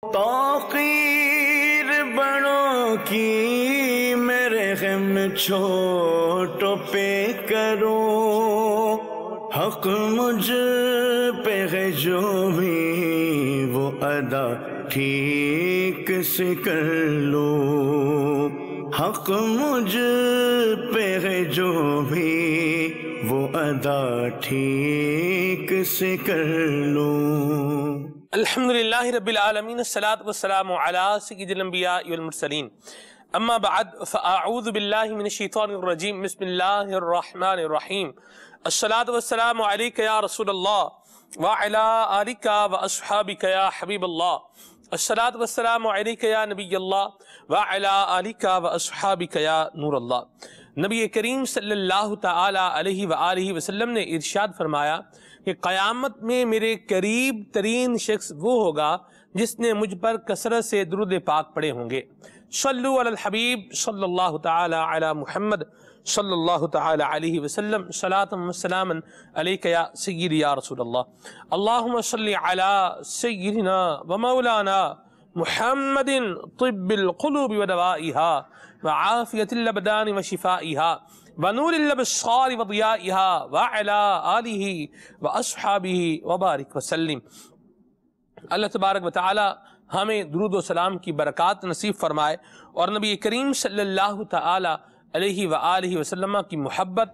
توقیر بڑوں کی میرے غم چھوٹوں پہ کرو، حق مجھ پہ ہے جو بھی وہ ادا ٹھیک سے کر لو، حق مجھ پہ ہے جو بھی وہ ادا ٹھیک سے کر لو۔ الحمدللہ رب العالمین، الصلاة والسلام علی سید الانبیاء والمرسلین، اما بعد فاعوذ باللہ من الشیطان الرجیم، بسم اللہ الرحمن الرحیم۔ الصلاة والسلام علیک یا رسول اللہ وعلی آلک واصحابک یا حبیب اللہ، الصلاة والسلام علیک یا نبی اللہ وعلی آلک واصحابک یا نور اللہ۔ نبی کریم صلی اللہ تعالی علیہ وآلہ وسلم نے ارشاد فرمایا کہ قیامت میں میرے قریب ترین شخص وہ ہوگا جس نے مجھ پر کثرت سے درود پاک پڑھے ہوں گے۔ صلو علی الحبیب صلی اللہ تعالی علی محمد صلی اللہ تعالی علیہ وسلم، صلاۃ و سلاما علیک یا سیدی یا رسول اللہ۔ اللہم صلی علی سیدنا و مولانا محمد طب القلوب و دوائها وعافیت الابدان و شفائها ونور الابصار و ضیائها وعلی آلہ و اصحابہ وبارک وسلم۔ اللہ تبارک و تعالی ہمیں درود و سلام کی برکات نصیب فرمائے اور نبی کریم صلی اللہ تعالی علیہ وآلہ وسلم کی محبت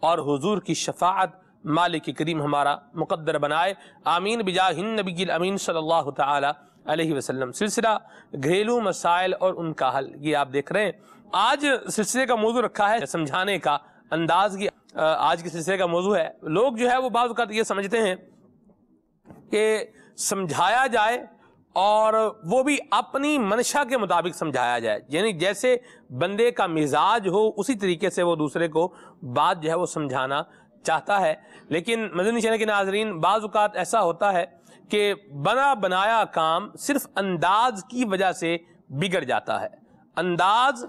اور حضور کی شفاعت مالک کریم ہمارا مقدر بنائے، آمین بجاہ النبی الامین صلی اللہ تعالی علیہ وسلم۔ سلسلہ گھریلو مسائل اور ان کا حل، یہ آپ دیکھ رہے ہیں۔ آج سلسلے کا موضوع رکھا ہے سمجھانے کا انداز، کی آج کے سلسلے کا موضوع ہے، لوگ جو ہے وہ بعض اوقات یہ سمجھتے ہیں کہ سمجھایا جائے اور وہ بھی اپنی منشا کے مطابق سمجھایا جائے، یعنی جیسے بندے کا مزاج ہو اسی طریقے سے وہ دوسرے کو بات جو ہے وہ سمجھانا چاہتا ہے۔ لیکن مدنی چینل کے ناظرین، بعض اوقات ایسا ہوتا ہے کہ بنا بنایا کام صرف انداز کی وجہ سے بگڑ جاتا ہے۔ انداز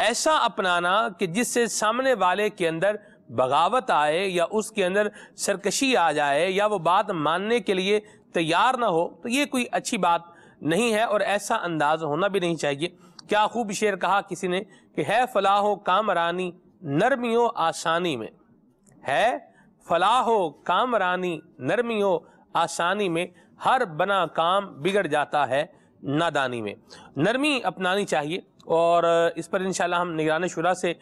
ایسا اپنانا کہ جس سے سامنے والے کے اندر بغاوت آئے یا اس کے اندر سرکشی آ جائے یا وہ بات ماننے کے لیے تیار نہ ہو، تو یہ کوئی اچھی بات نہیں ہے اور ایسا انداز ہونا بھی نہیں چاہیے۔ کیا خوب شعر کہا کسی نے کہ ہے فلاح و کامرانی نرمی و آسانی میں، ہے فلاح و کامرانی نرمی و آسانی میں، ہر بنا کام بگڑ جاتا ہے نادانی میں۔ نرمی اپنانی چاہیے اور اس پر انشاءاللہ ہم نگران شورا سے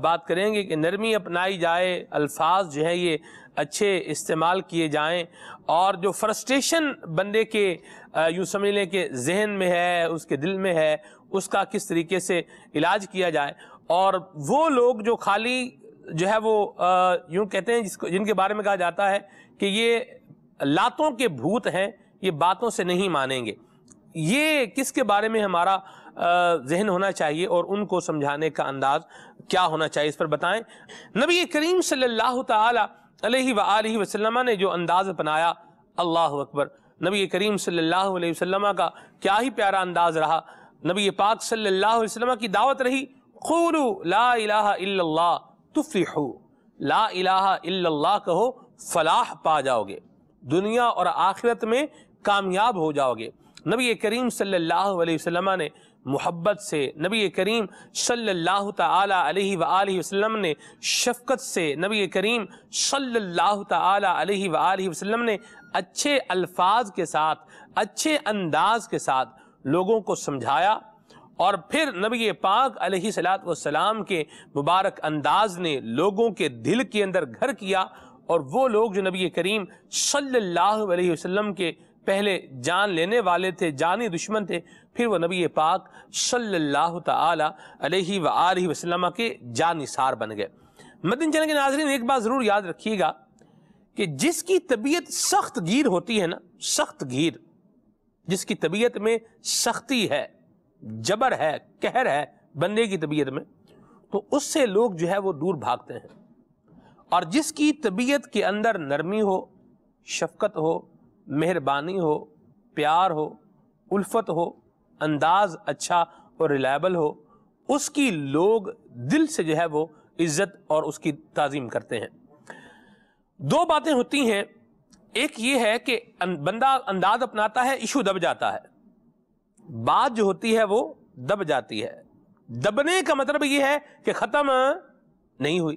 بات کریں گے کہ نرمی اپنائی جائے، الفاظ جو ہے یہ اچھے استعمال کیے جائیں، اور جو فرسٹریشن بندے کے یوں سمجھ لیں کہ ذہن میں ہے، اس کے دل میں ہے، اس کا کس طریقے سے علاج کیا جائے۔ اور وہ لوگ جو خالی جو ہے وہ یوں کہتے ہیں جن کے بارے میں کہا جاتا ہے کہ یہ لاتوں کے بھوت ہیں، یہ باتوں سے نہیں مانیں گے، یہ کس کے بارے میں ہمارا ذہن ہونا چاہیے اور ان کو سمجھانے کا انداز کیا ہونا چاہیے، اس پر بتائیں۔ نبی کریم صلی اللہ تعالی علیہ وآلہ وسلم نے جو انداز اپنایا، اللہ اکبر، نبی کریم صلی اللہ علیہ وسلم کا کیا ہی پیارا انداز رہا۔ نبی پاک صلی اللہ علیہ وسلم کی دعوت رہی، قولوا لا الہ الا اللہ تفلحوا، لا الہ الا اللہ کہو فلاح پا جاؤ گے، دنیا اور آخرت میں کامیاب ہو جاؤ گے۔ نبی کریم صلی اللہ علیہ وسلم نے محبت سے، نبی کریم صلی اللہ تعالی علیہ وآلہ وسلم نے شفقت سے، نبی کریم صلی اللہ تعالی علیہ وآلہ وسلم نے اچھے الفاظ کے ساتھ، اچھے انداز کے ساتھ لوگوں کو سمجھایا، اور پھر نبی پاک علیہ السلام کے مبارک انداز نے لوگوں کے دل کے اندر گھر کیا، اور وہ لوگ جو نبی کریم صلی اللہ علیہ وسلم کے پہلے جان لینے والے تھے، جانی دشمن تھے، پھر وہ نبی پاک صلی اللہ تعالی علیہ وآلہ وسلم کے جانثار بن گئے۔ مدنی چینل کے ناظرین، ایک بات ضرور یاد رکھیے گا کہ جس کی طبیعت سخت گیر ہوتی ہے نا، سخت گیر، جس کی طبیعت میں سختی ہے، جبر ہے، قہر ہے بندے کی طبیعت میں، تو اس سے لوگ جو ہے وہ دور بھاگتے ہیں۔ اور جس کی طبیعت کے اندر نرمی ہو، شفقت ہو، مہربانی ہو، پیار ہو، الفت ہو، انداز اچھا اور ریلائبل ہو، اس کی لوگ دل سے جو ہے وہ عزت اور اس کی تعظیم کرتے ہیں۔ دو باتیں ہوتی ہیں، ایک یہ ہے کہ بندہ انداز اپناتا ہے، ایشو دب جاتا ہے، بات جو ہوتی ہے وہ دب جاتی ہے. دبنے کا مطلب یہ ہے کہ ختم نہیں ہوئی.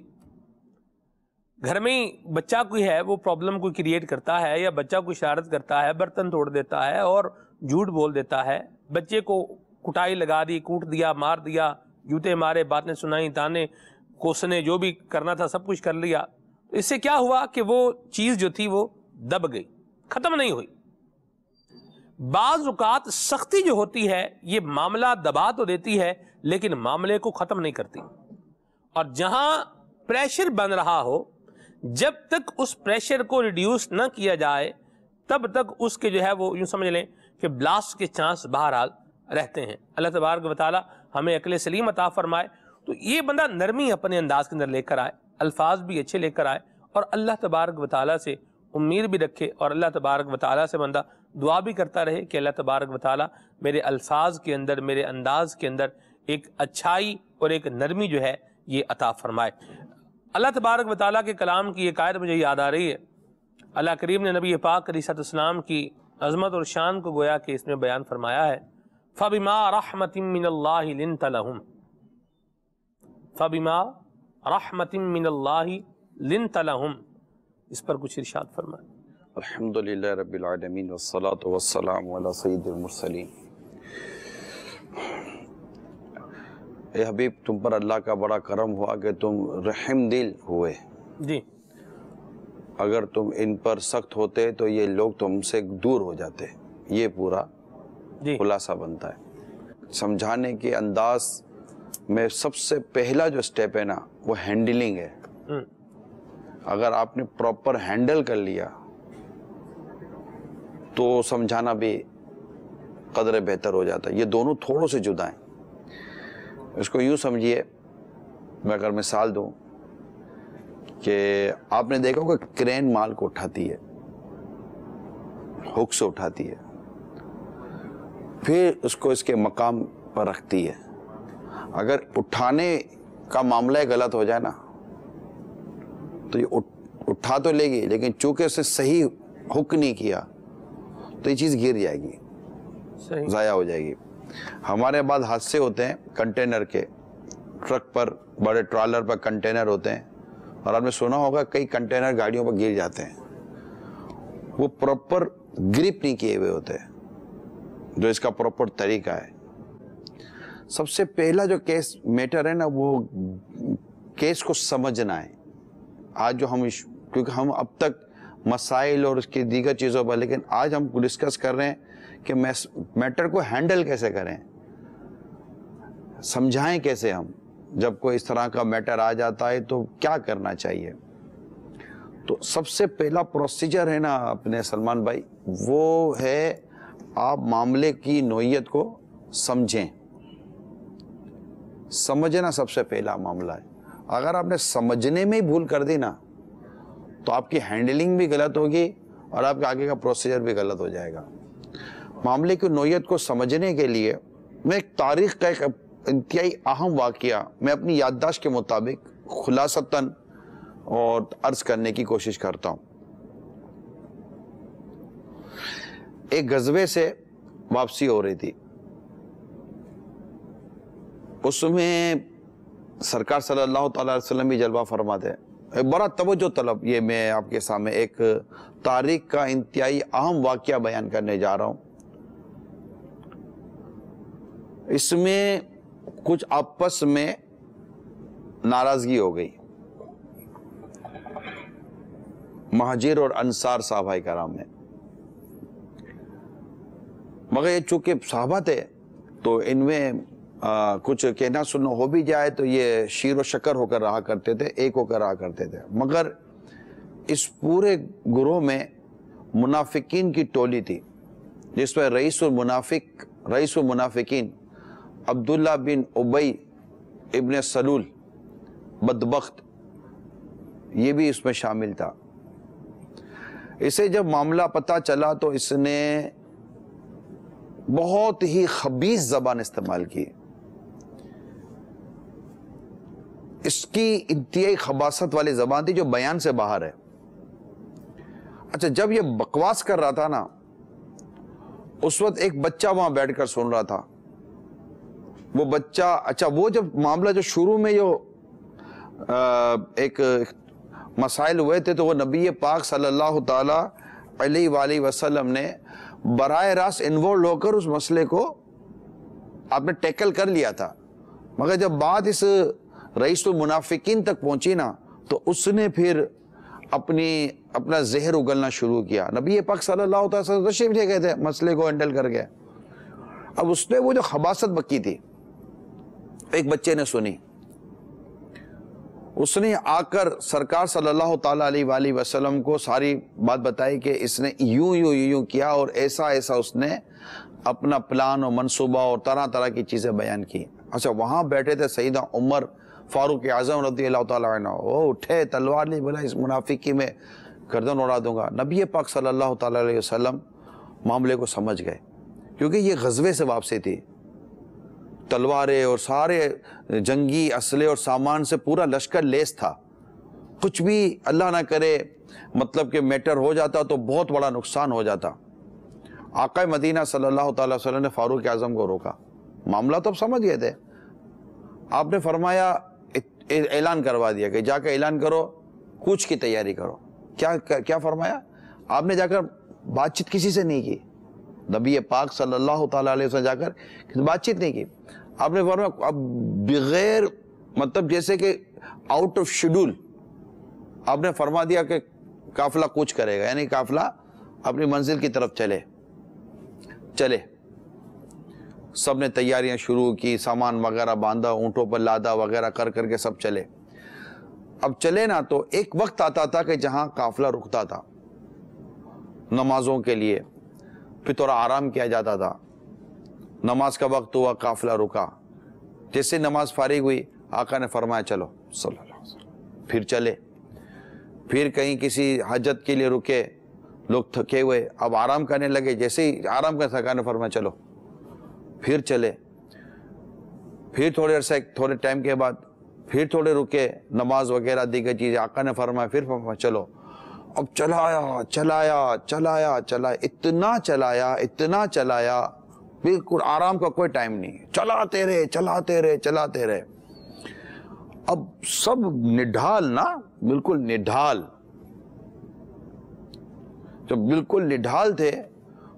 گھر میں بچہ کوئی ہے وہ پرابلم کوئی کریٹ کرتا ہے، یا بچہ کوئی شرارت کرتا ہے، برتن توڑ دیتا ہے اور جھوٹ بول دیتا ہے، بچے کو کٹائی لگا دی، کوٹ دیا، مار دیا، جوتے مارے، باتیں سنائیں، تانے کوسنے، جو بھی کرنا تھا سب کچھ کر لیا. اس سے کیا ہوا کہ وہ چیز جو تھی وہ دب گئی، ختم نہیں ہوئی. بعض اوقات سختی جو ہوتی ہے یہ معاملہ دبا تو دیتی ہے لیکن معاملے کو ختم نہیں کرتی. اور جہاں پریشر بن رہا ہو، جب تک اس پریشر کو ریڈیوس نہ کیا جائے تب تک اس کے جو ہے وہ یوں سمجھ لیں کہ بلاسٹ کے چانس بہرحال رہتے ہیں. اللہ تبارک و تعالی ہمیں عقل سلیم عطا فرمائے. تو یہ بندہ نرمی اپنے انداز کے اندر لے کر آئے، الفاظ بھی اچھے لے کر آئے، اور اللہ تبارک و تعالی سے امید بھی رکھے، اور اللہ تبارک و تعالی سے بندہ دعا بھی کرتا رہے کہ اللہ تبارک و تعالی میرے الفاظ کے اندر، میرے انداز کے اندر ایک اچھائی اور ایک نرمی جو ہے یہ عطا فرمائے. اللہ تبارک و تعالیٰ کے کلام کی ایک آیت مجھے یاد آ رہی ہے. اللہ کریم نے نبی پاک علیہ السلام کی عظمت اور شان کو گویا کہ اس میں بیان فرمایا ہے. فَبِمَا رَحْمَةٍ مِّنَ اللَّهِ لِنْتَ لَهُمْ فَبِمَا رَحْمَةٍ مِّنَ اللَّهِ لِنْتَ لَهُمْ. اس پر کچھ ارشاد فرمائے. الحمدللہ رب العالمین والصلاة والسلام علی سید المرسلین. اے حبیب، تم پر اللہ کا بڑا کرم ہوا کہ تم رحم دل ہوئے. جی. اگر تم ان پر سخت ہوتے تو یہ لوگ تم سے دور ہو جاتے. یہ پورا خلاصہ بنتا ہے. سمجھانے کے انداز میں سب سے پہلا جو سٹیپ ہے نا وہ ہینڈلنگ ہے. اگر آپ نے پراپر ہینڈل کر لیا تو سمجھانا بھی قدر بہتر ہو جاتا ہے. یہ دونوں تھوڑوں سے جدا ہیں. اس کو یوں سمجھیے، میں اگر مثال دوں کہ آپ نے دیکھا کہ کرین مال کو اٹھاتی ہے، ہک سے اٹھاتی ہے، پھر اس کو اس کے مقام پر رکھتی ہے. اگر اٹھانے کا معاملہ غلط ہو جائے نا تو یہ اٹھا تو لے گی، لیکن چونکہ اسے صحیح ہک نہیں کیا تو یہ چیز گر جائے گی، ضائع ہو جائے گی. ہمارے بعد حادثے ہوتے ہیں کنٹینر کے، ٹرک پر، بڑے ٹرالر پر کنٹینر ہوتے ہیں، اور آپ نے سنا ہوگا کئی کنٹینر گاڑیوں پر گر جاتے ہیں. وہ پراپر گرپ نہیں کیے ہوئے ہوتے، جو اس کا پراپر طریقہ ہے. سب سے پہلا جو کیس میٹر ہے نا وہ کیس کو سمجھنا ہے. آج جو ہم، کیونکہ ہم اب تک مسائل اور اس کی دیگر چیزوں پر، لیکن آج ہم ڈسکس کر رہے ہیں کہ میٹر کو ہینڈل کیسے کریں، سمجھائیں کیسے. ہم جب کوئی اس طرح کا میٹر آ جاتا ہے تو کیا کرنا چاہیے. تو سب سے پہلا پروسیجر ہے نا اپنے سلمان بھائی، وہ ہے آپ معاملے کی نوعیت کو سمجھیں. سمجھنا سب سے پہلا معاملہ ہے. اگر آپ نے سمجھنے میں ہی بھول کر دی نا تو آپ کی ہینڈلنگ بھی غلط ہوگی اور آپ کے آگے کا پروسیجر بھی غلط ہو جائے گا. معاملے کی نوعیت کو سمجھنے کے لیے میں ایک تاریخ کا ایک انتہائی اہم واقعہ میں اپنی یادداشت کے مطابق خلاصتاً اور عرض کرنے کی کوشش کرتا ہوں. ایک غزوے سے واپسی ہو رہی تھی. اس میں سرکار صلی اللہ تعالی علیہ وسلم بھی جلوہ فرماتے ہیں. ایک بڑا توجہ طلب، یہ میں آپ کے سامنے ایک تاریخ کا انتہائی اہم واقعہ بیان کرنے جا رہا ہوں. اس میں کچھ آپس میں ناراضگی ہو گئی مہاجر اور انصار صحابہ کرام میں. مگر یہ چونکہ صحابہ تھے تو ان میں کچھ کہنا سننا ہو بھی جائے تو یہ شیر و شکر ہو کر رہا کرتے تھے، ایک ہو کر رہا کرتے تھے. مگر اس پورے گروہ میں منافقین کی ٹولی تھی جس میں رئیس المنافقین عبداللہ بن ابی ابن سلول بدبخت یہ بھی اس میں شامل تھا. اسے جب معاملہ پتہ چلا تو اس نے بہت ہی خبیث زبان استعمال کی. اس کی انتہائی خباثت والی زبان تھی جو بیان سے باہر ہے. اچھا، جب یہ بکواس کر رہا تھا نا اس وقت ایک بچہ وہاں بیٹھ کر سن رہا تھا. وہ بچہ, اچھا وہ جب معاملہ جو شروع میں جو ایک مسائل ہوئے تھے تو وہ نبی پاک صلی اللہ تعالی علیہ وآلہ وسلم نے براہ راست انوالو ہو کر اس مسئلے کو آپ نے ٹیکل کر لیا تھا. مگر جب بات اس رئیس المنافقین تک پہنچی نا تو اس نے پھر اپنا زہر اگلنا شروع کیا. نبی پاک صلی اللہ تعالی وسلم تشریف لے گئے تھے مسئلے کو ہینڈل کر کے. اب اس نے وہ جو خباثت بکی تھی ایک بچے نے سنی, اس نے آ کر سرکار صلی اللہ تعالیٰ علیہ وآلہ وسلم کو ساری بات بتائی کہ اس نے یوں کیا اور ایسا اس نے اپنا پلان اور منصوبہ اور طرح طرح کی چیزیں بیان کی. اچھا وہاں بیٹھے تھے سیدنا عمر فاروق اعظم رضی اللہ تعالیٰ عنہ, وہ اٹھے تلوار لی, بولا اس منافقی میں گردن اڑا دوں گا. نبی پاک صلی اللہ تعالیٰ علیہ وسلم معاملے کو سمجھ گئے کیونکہ یہ غزوے سے واپسی تھی, تلواریں اور سارے جنگی اسلحے اور سامان سے پورا لشکر لیس تھا. کچھ بھی اللہ نہ کرے مطلب کہ میٹر ہو جاتا تو بہت بڑا نقصان ہو جاتا. آقا مدینہ صلی اللہ تعالیٰ وسلم نے فاروق اعظم کو روکا. معاملہ تو اب سمجھ گئے تھے. آپ نے فرمایا, اعلان کروا دیا کہ جا کے اعلان کرو, کوچ کی تیاری کرو. کیا فرمایا آپ نے؟ جا کر بات چیت کسی سے نہیں کی. نبی پاک صلی اللہ تعالیٰ علیہ وسلم جا کر بات چیت نہیں کی. آپ نے فرمایا اب بغیر مطلب جیسے کہ آؤٹ آف شیڈول آپ نے فرما دیا کہ قافلہ کوچ کرے گا, یعنی قافلہ اپنی منزل کی طرف چلے. سب نے تیاریاں شروع کی, سامان وغیرہ باندھا, اونٹوں پر لادا وغیرہ کر کے سب چلے. اب چلے نا تو ایک وقت آتا تھا کہ جہاں قافلہ رکتا تھا نمازوں کے لیے, پھر تھوڑا آرام کیا جاتا تھا. نماز کا وقت ہوا, قافلہ رکا. جیسے نماز فارغ ہوئی آقا نے فرمایا چلو صلی اللہ علیہ وسلم. پھر چلے. پھر کہیں کسی حاجت کے لیے رکے, لوگ تھکے ہوئے اب آرام کرنے لگے. جیسے ہی آرام کا آقا نے فرمایا چلو. پھر چلے. پھر تھوڑے ٹائم کے بعد پھر تھوڑے رکے, نماز وغیرہ دیگر چیزیں آقا نے فرمایا. پھر فرمایا چلو. اب چلایا, اتنا چلایا بالکل آرام کا کوئی ٹائم نہیں. چلاتے رہے. اب سب نڈھال نا, بالکل نڈھال. جب بالکل نڈھال تھے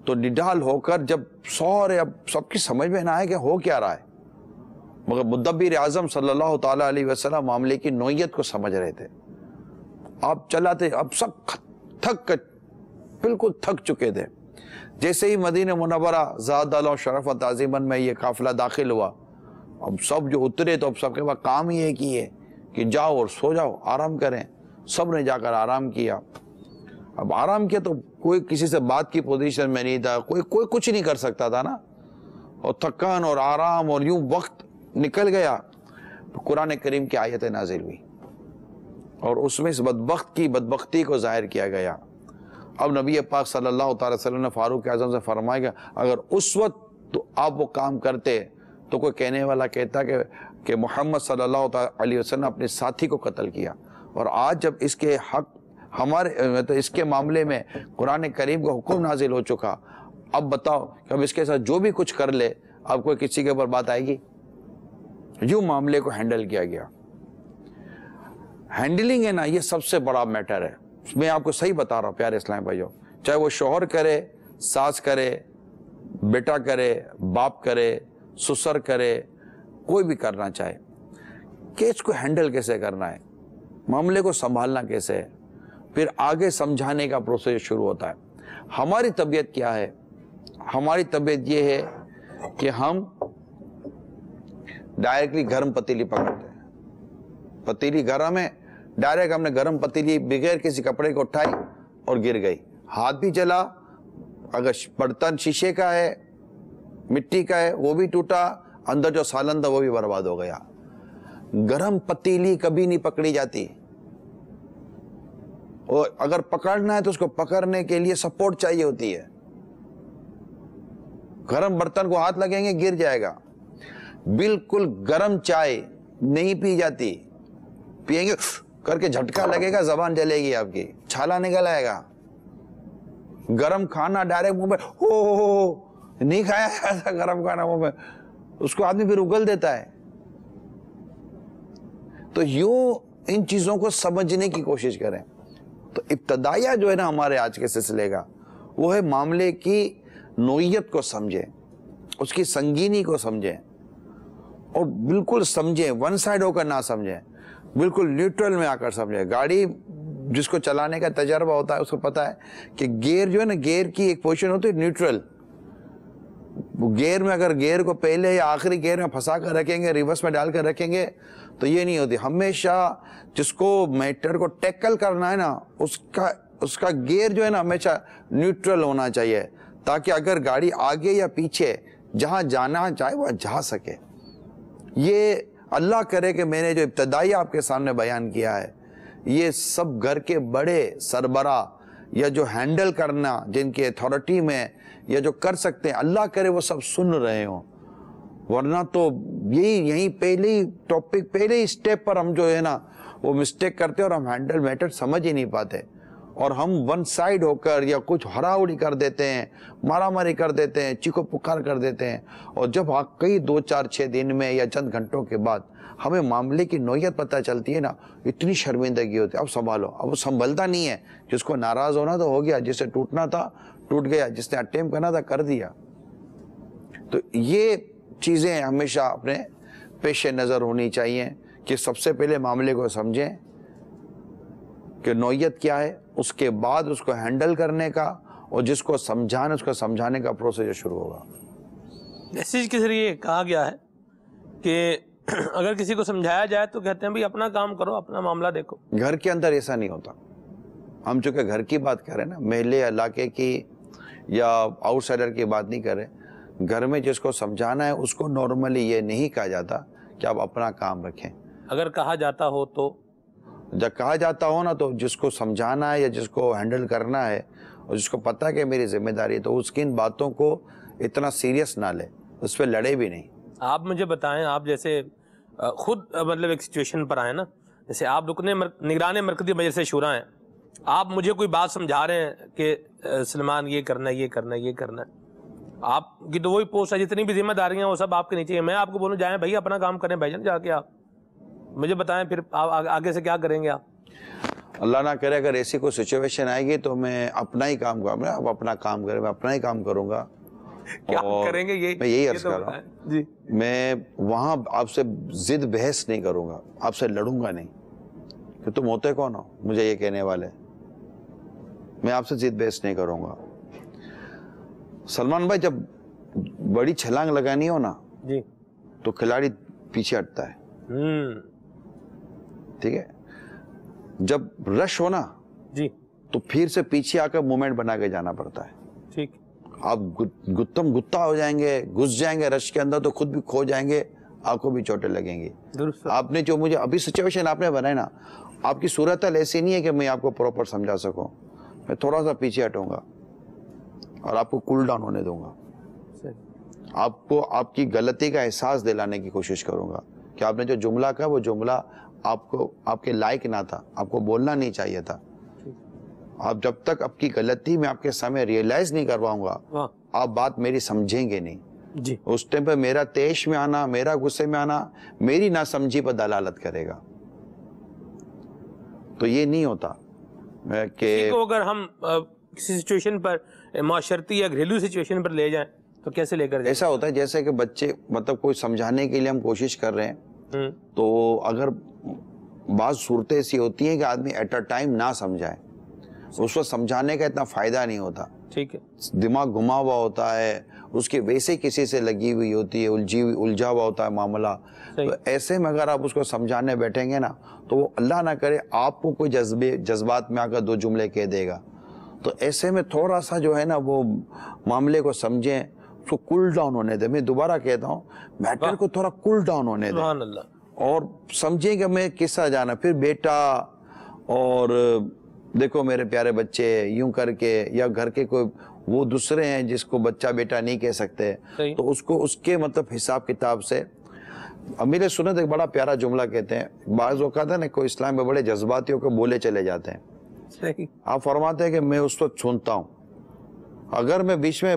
تو نڈھال ہو کر جب اب سب کی سمجھ میں نہ آئے کہ ہو کیا رہا ہے, مگر مدبر اعظم صلی اللہ تعالیٰ علیہ وسلم معاملے کی نوعیت کو سمجھ رہے تھے. آپ چلاتے, اب سب بالکل تھک چکے تھے. جیسے ہی مدینہ منورہ زاد اللہ شرف و تعظیمن میں یہ قافلہ داخل ہوا, اب سب جو اترے تو اب سب کے بعد کام ہی ایک ہی ہے کہ جاؤ اور سو جاؤ, آرام کریں. سب نے جا کر آرام کیا. اب آرام کیا تو کوئی کسی سے بات کی پوزیشن میں نہیں تھا, کوئی کچھ نہیں کر سکتا تھا نا. اور تھکان اور آرام اور یوں وقت نکل گیا. قرآن کریم کی آیتیں نازل ہوئی اور اس میں اس بدبخت کی بدبختی کو ظاہر کیا گیا. اب نبی پاک صلی اللہ تعالی وسلم نے فاروق اعظم سے فرمایا کہ اگر اس وقت تو آپ وہ کام کرتے تو کوئی کہنے والا کہتا کہ محمد صلی اللہ تعالی علیہ وسلم نے اپنے ساتھی کو قتل کیا. اور آج جب اس کے حق تو اس کے معاملے میں قرآن کریم کا حکم نازل ہو چکا, اب بتاؤ کہ اب اس کے ساتھ جو بھی کچھ کر لے اب کوئی کسی کے اوپر بات آئے گی؟ یوں معاملے کو ہینڈل کیا گیا. ہینڈلنگ ہے نا, یہ سب سے بڑا میٹر ہے. میں آپ کو صحیح بتا رہا ہوں پیارے اسلام بھائیو, چاہے وہ شوہر کرے, ساس کرے, بیٹا کرے, باپ کرے, سسر کرے, کوئی بھی کرنا چاہے, کہ اس کو ہینڈل کیسے کرنا ہے, معاملے کو سنبھالنا کیسے ہے, پھر آگے سمجھانے کا پروسیس شروع ہوتا ہے. ہماری طبیعت کیا ہے؟ ہماری طبیعت یہ ہے کہ ہم ڈائریکٹلی گرم پتیلی پکڑتے ہیں. پتیلی گرم ہے, ڈائریکٹ ہم نے گرم پتیلی بغیر کسی کپڑے کو اٹھائی اور گر گئی, ہاتھ بھی جلا. اگر برتن شیشے کا ہے, مٹی کا ہے, وہ بھی ٹوٹا, اندر جو سالن تھا وہ بھی برباد ہو گیا. گرم پتیلی کبھی نہیں پکڑی جاتی, اور اگر پکڑنا ہے تو اس کو پکڑنے کے لیے سپورٹ چاہیے ہوتی ہے. گرم برتن کو ہاتھ لگیں گے گر جائے گا. بالکل گرم چائے نہیں پی جاتی, پیئیں گے کر کے جھٹکا لگے گا, زبان جلے گی آپ کی, چھالا نکل آئے گا. گرم کھانا ڈائریکٹ منہ میں ہو نہیں کھایا ایسا گرم کھانا وہ میں اس کو آدمی پھر اگل دیتا ہے. تو یوں ان چیزوں کو سمجھنے کی کوشش کریں. تو ابتدائیہ جو ہے نا ہمارے آج کے سلسلے کا وہ ہے معاملے کی نوعیت کو سمجھیں, اس کی سنگینی کو سمجھیں اور بالکل سمجھیں, ون سائڈ ہو کر نہ سمجھیں, بالکل نیوٹرل میں آ کر سمجھیں. گاڑی جس کو چلانے کا تجربہ ہوتا ہے اس کو پتا ہے کہ گیئر جو ہے نا, گیئر کی ایک پوزیشن ہوتی ہے نیوٹرل. گیئر میں اگر گیئر کو پہلے یا آخری گیئر میں پھنسا کر رکھیں گے, ریورس میں ڈال کر رکھیں گے تو یہ نہیں ہوتی. ہمیشہ جس کو میٹر کو ٹیکل کرنا ہے نا اس کا گیئر جو ہے نا ہمیشہ نیوٹرل ہونا چاہیے, تاکہ اگر گاڑی آگے یا پیچھے جہاں جانا چاہے وہ جا سکے. یہ اللہ کرے کہ میں نے جو ابتدائی آپ کے سامنے بیان کیا ہے یہ سب گھر کے بڑے سربراہ یا جو ہینڈل کرنا جن کی اتھارٹی میں یا جو کر سکتے ہیں, اللہ کرے وہ سب سن رہے ہوں. ورنہ تو یہی پہلی ٹاپک پہلے ہی سٹیپ پر ہم جو ہے نا وہ مسٹیک کرتے اور ہم ہینڈل میٹر سمجھ ہی نہیں پاتے, اور ہم ون سائڈ ہو کر یا کچھ ہراوڑی کر دیتے ہیں, مارا ماری کر دیتے ہیں, چیخو پکار کر دیتے ہیں. اور جب کئی 2 4 6 دن میں یا چند گھنٹوں کے بعد ہمیں معاملے کی نوعیت پتہ چلتی ہے نا, اتنی شرمندگی ہوتی ہے. اب سنبھالو, اب وہ سنبھلتا نہیں ہے. جس کو ناراض ہونا تو ہو گیا, جس سے ٹوٹنا تھا ٹوٹ گیا, جس نے اٹیمپ کرنا تھا کر دیا. تو یہ چیزیں ہمیشہ اپنے پیش نظر ہونی چاہیے کہ سب سے پہلے معاملے کو سمجھیں کہ نوعیت کیا ہے, اس کے بعد اس کو ہینڈل کرنے کا اور جس کو سمجھانا اس کو سمجھانے کا پروسیجر شروع ہوگا. میسیج کے ذریعے کہا گیا ہے کہ اگر کسی کو سمجھایا جائے تو کہتے ہیں بھئی اپنا کام کرو, اپنا معاملہ دیکھو. گھر کے اندر ایسا نہیں ہوتا. ہم چونکہ گھر کی بات کر رہے ہیں نا, محلے علاقے کی یا آؤٹ سائڈر کی بات نہیں کر رہے. گھر میں جس کو سمجھانا ہے اس کو نارملی یہ نہیں کہا جاتا کہ آپ اپنا کام رکھیں. اگر کہا جاتا ہو تو جب کہا جاتا ہو نا تو جس کو سمجھانا ہے یا جس کو ہینڈل کرنا ہے اور جس کو پتہ ہے کہ میری ذمہ داری ہے تو اس کی ان باتوں کو اتنا سیریس نہ لے, اس پہ لڑے بھی نہیں. آپ مجھے بتائیں, آپ جیسے خود مطلب ایک سچویشن پر آئے نا, جیسے آپ نگران مرکزی مجلس شورا ہیں, آپ مجھے کوئی بات سمجھا رہے ہیں کہ سلمان یہ کرنا ہے, یہ کرنا ہے, یہ کرنا ہے. آپ کی تو وہی پوسٹ ہے, جتنی بھی ذمہ داریاں وہ سب آپ کے نیچے ہیں. میں آپ کو بولوں جائیں بھائی اپنا کام کریں, بھائی جان جا کے آپ مجھے بتائیں پھر آگے سے کیا کریں گے آپ. اللہ نہ کرے اگر ایسی کوئی سچویشن آئے گی تو میں اپنا ہی کام کروں گا. آپ اپنا کام کریں, میں اپنا ہی کام کروں گا. کیا کریں گے میں یہی عرض کر رہا ہوں جی, میں وہاں آپ سے ضد بحث نہیں کروں گا, آپ سے لڑوں گا نہیں کہ تم ہوتے کون ہو مجھے یہ کہنے والے. میں آپ سے ضد بحث نہیں کروں گا. سلمان بھائی جب بڑی چھلانگ لگانی ہو نا جی تو کھلاڑی پیچھے ہٹتا ہے, ٹھیک ہے. جب رش ہو نا جی تو پھر سے پیچھے آ کر موومنٹ بنا کے جانا پڑتا ہے. ٹھیک, آپ گتم گتا ہو جائیں گے, گھس جائیں گے رش کے اندر تو خود بھی کھو جائیں گے, آپ کو بھی چوٹیں لگیں گی. آپ نے جو مجھے ابھی سچویشن آپ نے بنائی نا, آپ کی صورتحال ایسی نہیں ہے کہ میں آپ کو پراپر سمجھا سکوں. میں تھوڑا سا پیچھے ہٹوں گا اور آپ کو کول ڈاؤن ہونے دوں گا. آپ کو آپ کی غلطی کا احساس دلانے کی کوشش کروں گا کہ آپ نے جو جملہ کہا وہ جملہ آپ کے لائق نہ تھا, آپ کو بولنا نہیں چاہیے تھا. آپ جب تک آپ کی غلطی میں آپ کے سامنے ریئلائز نہیں کرواؤں گا آپ بات میری سمجھیں گے نہیں. جی اس ٹائم پہ میرا تیش میں آنا, میرا غصے میں آنا میری ناسمجھی پر دلالت کرے گا. تو یہ نہیں ہوتا کہ اگر ہم کسی سچویشن پر معاشرتی یا گھریلو سچویشن پر لے جائیں تو کیسے لے کر جائیں؟ ایسا ہوتا ہے جیسے کہ بچے مطلب کوئی سمجھانے کے لیے ہم کوشش کر رہے ہیں تو اگر بعض صورتیں ایسی ہوتی ہیں کہ آدمی ایٹ اے ٹائم نہ سمجھائے, اس وقت سمجھانے کا اتنا فائدہ نہیں ہوتا. ٹھیک ہے, دماغ گھما ہوا ہوتا ہے, اس کی ویسے کسی سے لگی ہوئی ہوتی ہے, الجھا ہوا ہوتا ہے معاملہ. تو ایسے میں اگر آپ اس کو سمجھانے بیٹھیں گے نا تو وہ اللہ نہ کرے آپ کو کوئی جذبات میں آ کر 2 جملے کہہ دے گا. تو ایسے میں تھوڑا سا جو ہے نا وہ معاملے کو سمجھیں, اس کو کول ڈاؤن ہونے دیں. میں دوبارہ کہتا ہوں میٹر کو تھوڑا کول ڈاؤن ہونے دیں سبحان اللہ, اور سمجھیں کہ میں کس طرح جانا. پھر بیٹا اور دیکھو میرے پیارے بچے یوں کر کے, یا گھر کے کوئی وہ دوسرے ہیں جس کو بچہ بیٹا نہیں کہہ سکتے تو اس کو اس کے مطلب حساب کتاب سے. امیر سنت ایک بڑا پیارا جملہ کہتے ہیں, بعض اوقات ہے نا کوئی اسلام میں بڑے جذباتی ہو کے بولے چلے جاتے ہیں. آپ فرماتے ہیں کہ میں اس وقت سنتا ہوں, اگر میں بیچ میں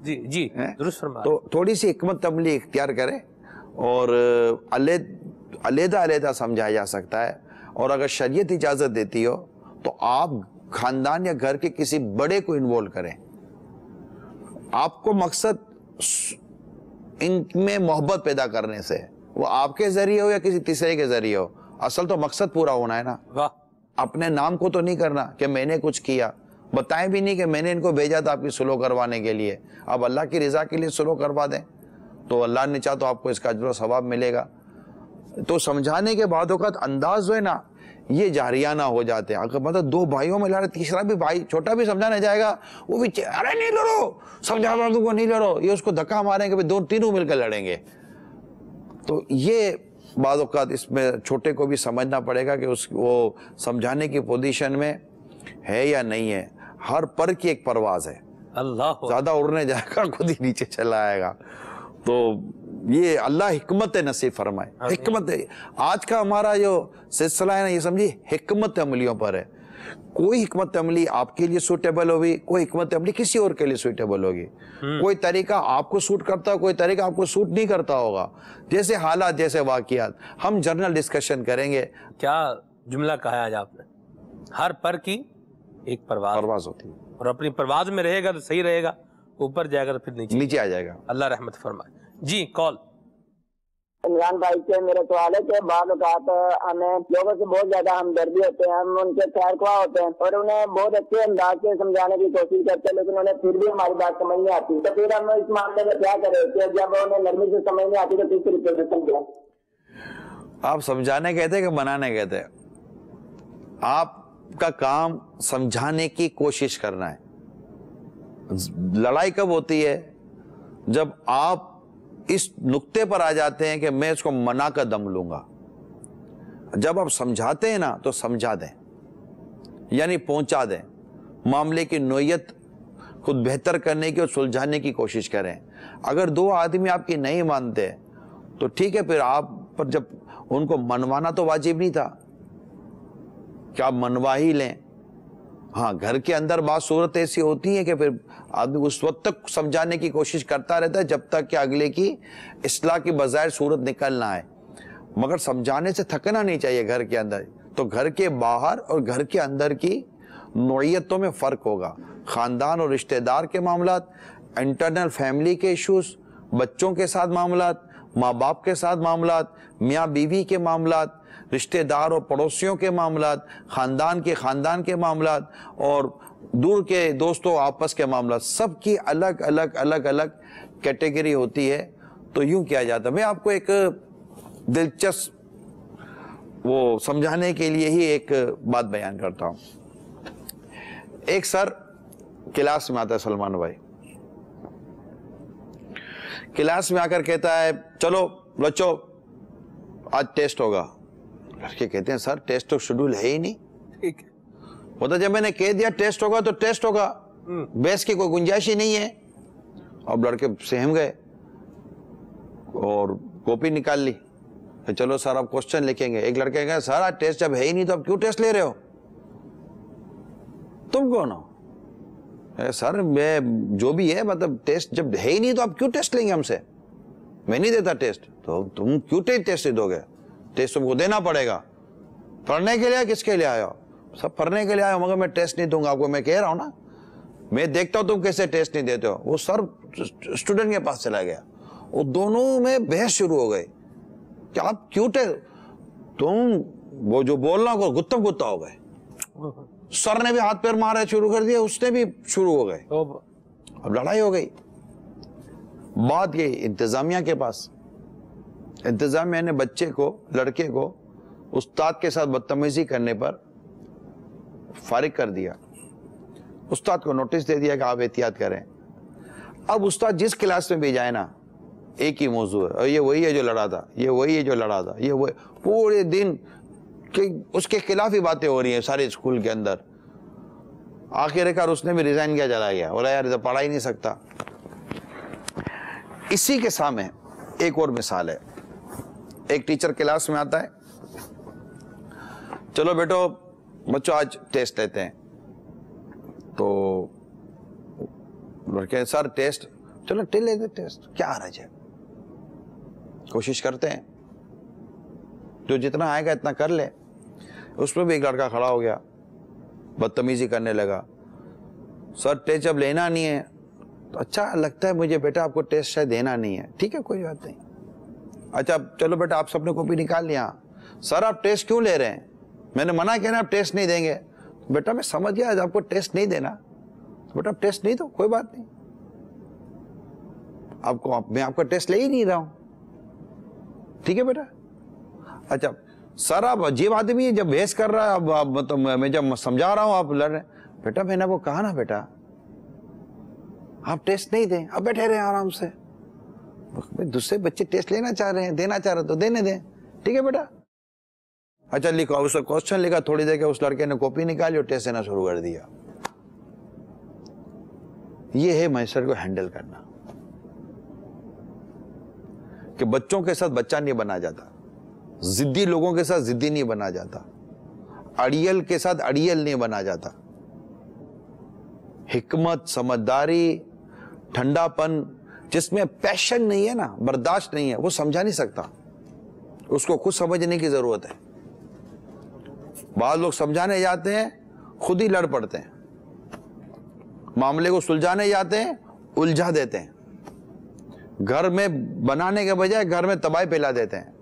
جی جی درست فرمایا. تو تھوڑی سی حکمت عملی اختیار کریں اور علیحدہ علیحدہ سمجھایا جا سکتا ہے. اور اگر شریعت اجازت دیتی ہو تو آپ خاندان یا گھر کے کسی بڑے کو انوالو کریں. آپ کو مقصد ان میں محبت پیدا کرنے سے، وہ آپ کے ذریعے ہو یا کسی تیسرے کے ذریعے ہو، اصل تو مقصد پورا ہونا ہے نا. اپنے نام کو تو نہیں کرنا کہ میں نے کچھ کیا، بتائیں بھی نہیں کہ میں نے ان کو بھیجا تھا آپ کی صلح کروانے کے لیے. آپ اللہ کی رضا کے لیے صلح کروا دیں تو اللہ نے چاہا تو آپ کو اس کا اجر و ثواب ملے گا. تو سمجھانے کے بعد اوقات انداز جو ہے نا یہ جاریانہ ہو جاتے ہیں. اگر مطلب دو بھائیوں میں لڑے، تیسرا بھی بھائی چھوٹا بھی سمجھانے جائے گا، وہ بھی ارے نہیں لڑو، سمجھا تم کو نہیں لڑو، یہ اس کو دھکا ماریں گے، دو تینوں مل کر لڑیں گے. تو یہ بعض اوقات اس میں چھوٹے کو بھی سمجھنا پڑے گا کہ وہ سمجھانے کی پوزیشن میں ہے یا نہیں ہے. ہر پر کی ایک پرواز ہے، اللہ زیادہ اڑنے جائے گا خود ہی نیچے چلا آئے گا. تو یہ اللہ حکمت نصیب فرمائے. حکمت آج کا ہمارا جو سلسلہ ہے نا یہ سمجھیے حکمت عملیوں پر ہے. کوئی حکمت عملی آپ کے لیے سوٹیبل ہوگی، کوئی حکمت عملی کسی اور کے لیے سوٹیبل ہوگی. کوئی طریقہ آپ کو سوٹ کرتا ہے، کوئی طریقہ آپ کو سوٹ نہیں کرتا ہوگا. جیسے حالات، جیسے واقعات، ہم جنرل ڈسکشن کریں گے. کیا جملہ کہا ہے آج آپ نے؟ ہر پر کی ایک پرواز ہوتی ہے، اور اپنی پرواز میں رہے گا تو صحیح رہے گا، اوپر جائے گا تو پھر نیچے آ جائے گا. اللہ رحمت فرمائے. جی کال. عمران بھائی سے میرا سوال ہے کہ بعض اوقات ہمیں لوگوں سے بہت زیادہ ہمدردی ہوتے ہیں، ہم ان کے خیر خواہ ہوتے ہیں اور انہیں بہت اچھے انداز سے سمجھانے کی کوشش کرتے ہیں، لیکن انہیں پھر بھی ہماری بات سمجھ نہیں آتی. تو پھر ہم اس معاملے میں کیا کریں کہ جب انہیں نرمی سے سمجھ نہیں آتی تو کس طریقے سے سمجھیں؟ آپ سمجھانے کہتے ہیں کہ منانے کہتے ہیں؟ آپ کا کام سمجھانے کی کوشش کرنا ہے. لڑائی کب ہوتی ہے؟ جب آپ اس نقطے پر آ جاتے ہیں کہ میں اس کو منا کر دم لوں گا. جب آپ سمجھاتے ہیں نا تو سمجھا دیں، یعنی پہنچا دیں. معاملے کی نوعیت خود بہتر کرنے کی اور سلجھانے کی کوشش کریں. اگر دو آدمی آپ کی نہیں مانتے تو ٹھیک ہے، پھر آپ پر جب ان کو منوانا تو واجب نہیں تھا کہ آپ منوا ہی لیں. ہاں گھر کے اندر بعض صورت ایسی ہوتی ہے کہ پھر آدمی اس وقت تک سمجھانے کی کوشش کرتا رہتا ہے جب تک کہ اگلے کی اصلاح کی بظاہر صورت نکل نہ آئے. مگر سمجھانے سے تھکنا نہیں چاہیے گھر کے اندر. تو گھر کے باہر اور گھر کے اندر کی نوعیتوں میں فرق ہوگا. خاندان اور رشتہ دار کے معاملات، انٹرنل فیملی کے ایشوز، بچوں کے ساتھ معاملات، ماں باپ کے ساتھ معاملات، میاں بیوی کے معاملات، رشتہ دار اور پڑوسیوں کے معاملات، خاندان کے معاملات اور دور کے دوستوں آپس کے معاملات، سب کی الگ الگ کیٹیگری ہوتی ہے. تو یوں کیا جاتا ہے. میں آپ کو ایک دلچسپ وہ سمجھانے کے لیے ہی ایک بات بیان کرتا ہوں. ایک سر کلاس میں آتا ہے، سلمان بھائی کلاس میں آ کر کہتا ہے چلو بچوں آج ٹیسٹ ہوگا. لڑکے کہتے ہیں سر ٹیسٹ تو شیڈول ہے ہی نہیں. ٹھیک ہے، بتا جب میں نے کہہ دیا ٹیسٹ ہوگا تو ٹیسٹ ہوگا، بحث کی کوئی گنجائش ہی نہیں ہے. اب لڑکے سہم گئے اور کاپی نکال لی. چلو سر اب کوشچن لکھیں گے. ایک لڑکے کہا سر آج ٹیسٹ جب ہے ہی نہیں تو اب کیوں ٹیسٹ لے رہے ہو؟ تم کون ہو؟ سر میں جو بھی ہے مطلب ٹیسٹ جب ہے ہی نہیں تو اب کیوں ٹیسٹ لیں گے ہم سے؟ میں نہیں دیتا ٹیسٹ. تو تم کیوں ٹیسٹ دو گے؟ ٹیسٹ تم کو دینا پڑے گا. پڑھنے کے لیے کس کے لیے آئے ہو؟ سب پڑھنے کے لیے آئے ہو، مگر میں ٹیسٹ نہیں دوں گا آپ کو. میں کہہ رہا ہوں نا، میں دیکھتا ہوں تم کیسے ٹیسٹ نہیں دیتے ہو. وہ سر اسٹوڈنٹ کے پاس چلا گیا. وہ دونوں میں بحث شروع ہو گئی کہ آپ کیوں تم وہ جو بولنا کو گتم گتا ہو گئے. سر نے بھی ہاتھ پیر مارے شروع کر دیا، اس نے بھی شروع ہو گئے. اب لڑائی ہو گئی. بات یہ انتظامیہ کے پاس، انتظامیہ نے بچے کو، لڑکے کو استاد کے ساتھ بدتمیزی کرنے پر فارغ کر دیا. استاد کو نوٹس دے دیا کہ آپ احتیاط کریں. اب استاد جس کلاس میں بھی جائے نا ایک ہی موضوع ہے، اور یہ وہی ہے جو لڑا تھا، یہ وہی ہے جو لڑا تھا، یہ وہی پورے دن اس کے خلاف ہی باتیں ہو رہی ہیں سارے اسکول کے اندر. آخر کار اس نے بھی ریزائن کیا چلا گیا، بولا یار تو پڑھا ہی نہیں سکتا. اسی کے سامنے ایک اور مثال ہے. ایک ٹیچر کلاس میں آتا ہے، چلو بیٹو بچوں آج ٹیسٹ لیتے ہیں. تو لڑکے سر ٹیسٹ چلو لے دے ٹیسٹ، کیا حرج ہے، کوشش کرتے ہیں، جو جتنا آئے گا اتنا کر لے۔ اس میں بھی ایک لڑکا کھڑا ہو گیا، بدتمیزی کرنے لگا، سر ٹیسٹ جب لینا نہیں ہے تو اچھا لگتا ہے مجھے بیٹا آپ کو ٹیسٹ شاید دینا نہیں ہے، ٹھیک ہے کوئی بات نہیں، اچھا چلو بیٹا آپ سب نے کاپی نکال لیا، سر آپ ٹیسٹ کیوں لے رہے ہیں، میں نے منع کیا نا آپ ٹیسٹ نہیں دیں گے، بیٹا میں سمجھ گیا آپ کو ٹیسٹ نہیں دینا، بیٹا آپ ٹیسٹ نہیں دو کوئی بات نہیں، میں آپ کا ٹیسٹ لے ہی نہیں رہا ہوں، ٹھیک ہے بیٹا۔ اچھا سر آپ عجیب آدمی ہے، جب بحث کر رہا ہے اب مطلب میں جب سمجھا رہا ہوں آپ لڑ رہے ہیں، بیٹا میں نے وہ کہا نا بیٹا آپ ٹیسٹ نہیں دیں، اب بیٹھے رہے آرام سے، دوسرے بچے ٹیسٹ لینا چاہ رہے ہیں، دینا چاہ رہے تو دینے دیں، ٹھیک ہے بیٹا۔ اچھا لکھا، اس کا کوسچن لکھا، تھوڑی دیر کے اس لڑکے نے کاپی نکالی اور ٹیسٹ دینا شروع کر دیا۔ یہ ہے معاشرے کو ہینڈل کرنا، کہ بچوں کے ساتھ بچہ نہیں بنا جاتا، ضدی لوگوں کے ساتھ ضدی نہیں بنا جاتا، اڑیل کے ساتھ اڑیل نہیں بنا جاتا، حکمت، سمجھداری، ٹھنڈا پن، جس میں پیشن نہیں ہے نا، برداشت نہیں ہے، وہ سمجھا نہیں سکتا، اس کو خود سمجھنے کی ضرورت ہے۔ بعض لوگ سمجھانے جاتے ہیں خود ہی لڑ پڑتے ہیں، معاملے کو سلجھانے جاتے ہیں الجھا دیتے ہیں، گھر میں بنانے کے بجائے گھر میں تباہی پھیلا دیتے ہیں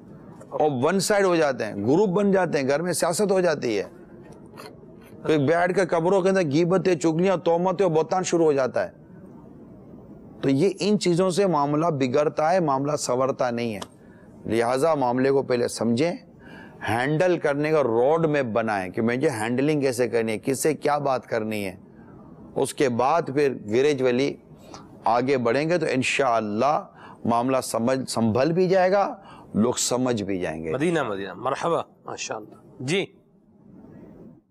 اور ون سائڈ ہو جاتے ہیں، گروپ بن جاتے ہیں، گھر میں سیاست ہو جاتی ہے، پھر بیٹھ کے قبروں کے اندر غیبتیں، چغلیاں، تہمتیں اور بہتان شروع ہو جاتا ہے۔ تو یہ ان چیزوں سے معاملہ بگڑتا ہے، معاملہ سنورتا نہیں ہے، لہٰذا معاملے کو پہلے سمجھیں، ہینڈل کرنے کا روڈ میپ بنائیں کہ مجھے ہینڈلنگ کیسے کرنی ہے، کس سے کیا بات کرنی ہے، اس کے بعد پھر گریجولی آگے بڑھیں گے تو انشاءاللہ معاملہ سنبھل بھی جائے گا، لوگ سمجھ بھی جائیں گے۔ مدینہ مرحبا، ماشاءاللہ۔ جی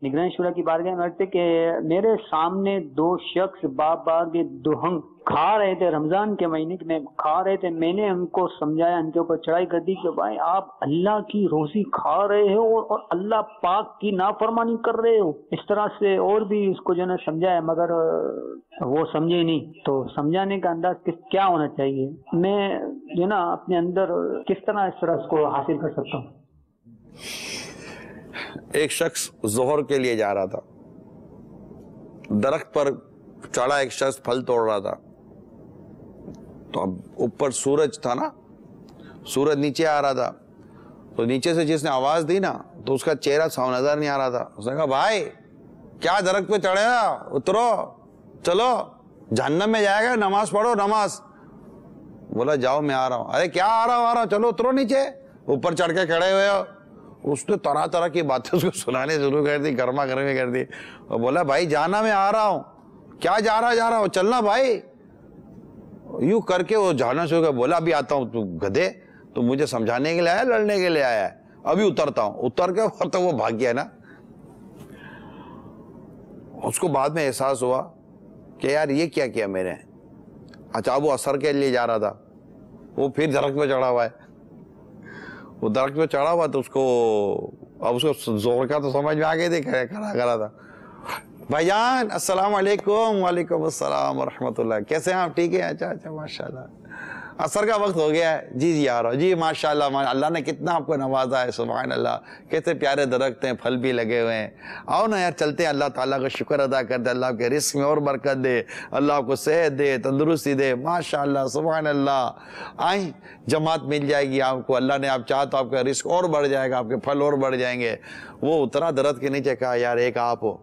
نگران شورا کی بارگاہ میں عرض کہ میرے سامنے دو شخص باغ دہنگ کھا رہے تھے، رمضان کے مہینے میں کھا رہے تھے، میں نے ان کو سمجھایا، ان کے اوپر چڑھائی کر دی کہ بھائی آپ اللہ کی روزی کھا رہے ہو اور اللہ پاک کی نافرمانی کر رہے ہو، اس طرح سے اور بھی اس کو جو ہے سمجھایا، مگر وہ سمجھے نہیں۔ تو سمجھانے کا انداز کیا ہونا چاہیے، میں جو نا اپنے اندر کس طرح اس طرح اس کو حاصل کر سکتا ہوں؟ ایک شخص ظہر کے لیے جا رہا تھا، درخت پر چڑھا ایک شخص پھل توڑ رہا تھا، تو اب اوپر سورج تھا نا، سورج نیچے آ رہا تھا، تو نیچے سے جس نے آواز دی نا تو اس کا چہرہ صاف نظر نہیں آ رہا تھا، اس نے کہا بھائی کیا درخت پہ چڑھے گا، اترو، چلو جہنم میں جائے گا، نماز پڑھو نماز۔ بولا جاؤ میں آ رہا ہوں۔ ارے کیا آ رہا ہوں، چلو اترو نیچے، اوپر چڑھ کے کھڑے ہوئے ہو۔ اس نے طرح طرح کی باتیں اس کو سنانے شروع کر دی، گرما گرمی کر دی، اور بولا بھائی جانا میں آ رہا ہوں۔ کیا جا رہا ہوں، چلنا بھائی، یوں کر کے وہ جانا شروع کر۔ بولا ابھی آتا ہوں، تو گدھے تو مجھے سمجھانے کے لیے آیا، لڑنے کے لیے آیا ہے، ابھی اترتا ہوں۔ اتر کے تو وہ بھاگ گیا نا۔ اس کو بعد میں احساس ہوا کہ یار یہ کیا کیا میں نے۔ اچھا وہ اثر کے لیے جا رہا تھا، وہ پھر درخت پہ چڑھا ہوا ہے، وہ درخت پہ چڑھا ہوا تو اس کو اب اس کو زور کا تو سمجھ میں آ گئی تھی، کھڑا کرا تھا۔ بھائی جان السلام علیکم۔ وعلیکم السلام ورحمۃ اللہ، کیسے ہیں آپ؟ ٹھیک ہے، اچھا اچھا ماشاءاللہ، اثر کا وقت ہو گیا ہے، جی جی آ رہا ہوں، جی ماشاءاللہ اللہ نے کتنا آپ کو نوازا ہے، سبحان اللہ، کیسے پیارے درخت ہیں، پھل بھی لگے ہوئے ہیں، آؤ نا یار چلتے ہیں، اللہ تعالیٰ کا شکر ادا کر دے، اللہ آپ کے رزق میں اور برکت دے، اللہ آپ کو صحت دے، تندرستی دے، ماشاءاللہ سبحان اللہ۔ آئیں جماعت مل جائے گی آپ کو، اللہ نے آپ چاہا تو آپ کا رزق اور بڑھ جائے گا، آپ کے پھل اور بڑھ جائیں گے۔ وہ اترا درخت کے نیچے، کہا یار ایک آپ ہو،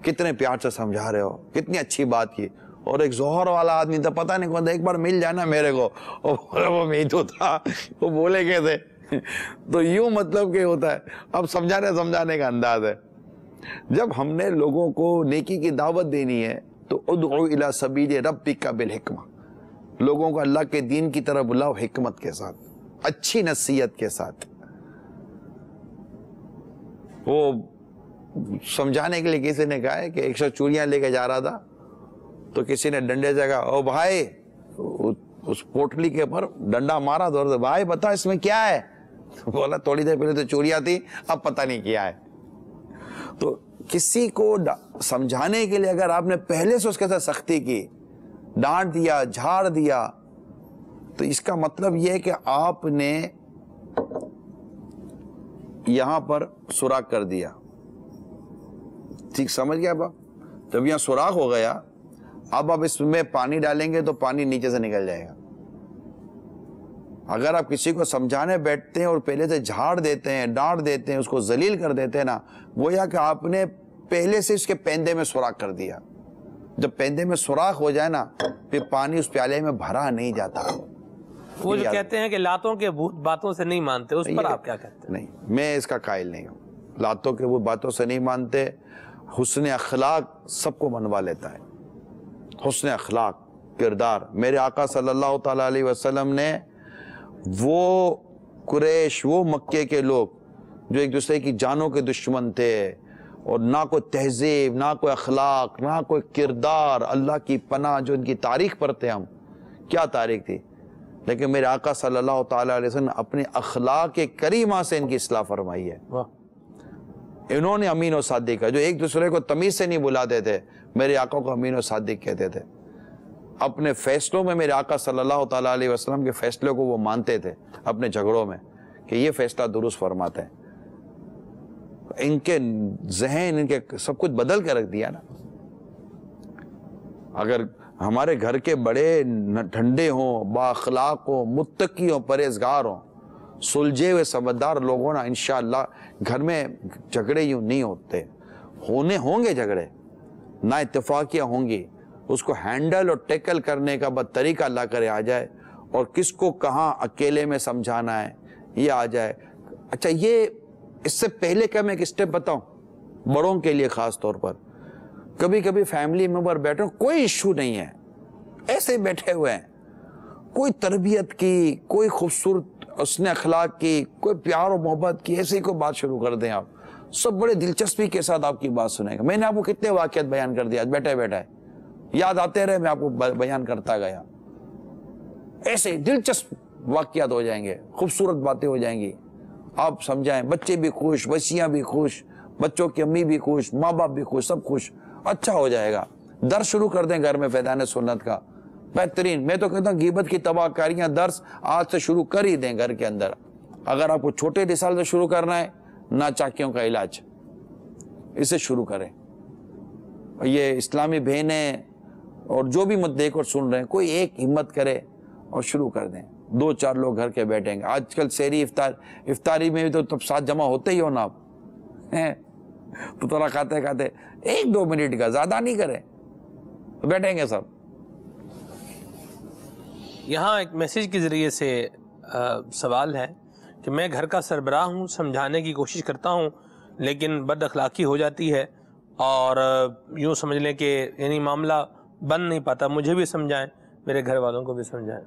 کتنے پیار سے سمجھا رہے ہو، کتنی اچھی بات کی، اور ایک ظہر والا آدمی تھا، پتہ نہیں کون تھا، ایک بار مل جانا میرے کو، اور وہ میں تو تھا، وہ بولے کیسے؟ تو یوں مطلب کہ ہوتا ہے، اب سمجھانے کا انداز ہے۔ جب ہم نے لوگوں کو نیکی کی دعوت دینی ہے تو ادعو الی سبیل ربک بالحکمہ، لوگوں کو اللہ کے دین کی طرف بلاؤ حکمت کے ساتھ، اچھی نصیحت کے ساتھ۔ وہ سمجھانے کے لیے کسی نے کہا ہے کہ ایک شخص چوڑیاں لے کے جا رہا تھا، تو کسی نے ڈنڈے سے کہا او بھائی، اس پوٹلی کے اوپر ڈنڈا مارا، دور سے بھائی بتا اس میں کیا ہے؟ بولا تھوڑی دیر پہلے تو چوڑیاں تھی، اب پتہ نہیں کیا ہے۔ تو کسی کو سمجھانے کے لیے اگر آپ نے پہلے سے اس کے ساتھ سختی کی، ڈانٹ دیا, جھاڑ دیا, تو اس کا مطلب یہ ہے کہ آپ نے یہاں پر سوراخ کر دیا. ٹھیک سمجھ گیا آپ؟ جب یہاں سوراخ ہو گیا, اب آپ اس میں پانی ڈالیں گے تو پانی نیچے سے نکل جائے گا. اگر آپ کسی کو سمجھانے بیٹھتے ہیں اور پہلے سے جھاڑ دیتے ہیں, ڈانٹ دیتے ہیں, اس کو ذلیل کر دیتے ہیں نا, گویا کہ آپ نے پہلے سے اس کے پیندے میں سوراخ کر دیا. جب پیندے میں سوراخ ہو جائے نا, پھر پانی اس پیالے میں بھرا نہیں جاتا. وہ جو کہتے ہیں کہ لاتوں کے بھوت باتوں سے نہیں مانتے, اس پر آپ کیا کہتے ہیں؟ نہیں, میں اس کا قائل نہیں ہوں. لاتوں کے بھوت باتوں سے نہیں مانتے. حسن اخلاق سب کو منوا لیتا ہے. حسن اخلاق, کردار. میرے آقا صلی اللہ تعالیٰ علیہ وسلم نے وہ قریش, وہ مکے کے لوگ جو ایک دوسرے کی جانوں کے دشمن تھے, اور نہ کوئی تہذیب, نہ کوئی اخلاق, نہ کوئی کردار, اللہ کی پناہ, جو ان کی تاریخ پڑھتے ہم, کیا تاریخ تھی, لیکن میرے آقا صلی اللہ تعالیٰ علیہ وسلم نے اپنے اخلاق کریمہ سے ان کی اصلاح فرمائی ہے. انہوں نے امین و صادق کا, جو ایک دوسرے کو تمیز سے نہیں بلاتے تھے, میرے آقا کو امین و صادق کہتے تھے. اپنے فیصلوں میں میرے آقا صلی اللہ تعالیٰ علیہ وسلم کے فیصلوں کو وہ مانتے تھے اپنے جھگڑوں میں, کہ یہ فیصلہ درست فرماتے ہیں. ان کے ذہن, ان کے سب کچھ بدل کے رکھ دیا نا. اگر ہمارے گھر کے بڑے ٹھنڈے ہوں, با اخلاق ہوں, متقی ہوں, پرہیزگار ہوں, سلجھے ہوئے سمجھدار لوگ ہوں نا, انشاءاللہ گھر میں جھگڑے یوں نہیں ہوتے. ہوں گے جھگڑے, نا اتفاقیاں ہوں گی, اس کو ہینڈل اور ٹیکل کرنے کا بس طریقہ اللہ کرے آ جائے, اور کس کو کہاں اکیلے میں سمجھانا ہے یہ آ جائے. اچھا, یہ اس سے پہلے کہ میں ایک اسٹیپ بتاؤں بڑوں کے لیے خاص طور پر, کبھی کبھی فیملی ممبر بیٹھے, کوئی ایشو نہیں ہے, ایسے بیٹھے ہوئے ہیں, کوئی تربیت کی, کوئی خوبصورت حسن اخلاق کی, کوئی پیار و محبت کی, ایسے کوئی بات شروع کر دیں آپ, سب بڑے دلچسپی کے ساتھ آپ کی بات سنیں گا. میں نے آپ کو کتنے واقعات بیان کر دیا, بیٹھے بیٹھے یاد آتے رہے, میں آپ کو بیان کرتا گیا. ایسے دلچسپ واقعات ہو جائیں گے, خوبصورت باتیں ہو جائیں گی, آپ سمجھائیں, بچے بھی خوش, بچیاں بھی خوش, بچوں کی امی بھی خوش, ماں باپ بھی خوش, سب خوش, اچھا ہو جائے گا. درس شروع کر دیں گھر میں فیضان سنت کا, بہترین. میں تو کہتا ہوں غیبت کی تباہ کاریاں درس آج سے شروع کر ہی دیں گھر کے اندر. اگر آپ کو چھوٹے رسال سے شروع کرنا ہے, ناچاکیوں کا علاج, اسے شروع کریں. یہ اسلامی بہنیں اور جو بھی مت دیکھ اور سن رہے ہیں, کوئی ایک ہمت کرے اور شروع کر دیں. 2-4 لوگ گھر کے بیٹھیں گے. آج کل سحری افطاری میں بھی تو تب ساتھ جمع ہوتے ہی ہو نا آپ, تو تھوڑا کھاتے کھاتے 1-2 منٹ کا, زیادہ نہیں کریں, بیٹھیں گے سب. یہاں ایک میسیج کے ذریعے سے سوال ہے کہ میں گھر کا سربراہ ہوں, سمجھانے کی کوشش کرتا ہوں لیکن بد اخلاقی ہو جاتی ہے, اور یوں سمجھ لیں کہ یعنی معاملہ بن نہیں پاتا. مجھے بھی سمجھائیں, میرے گھر والوں کو بھی سمجھائیں.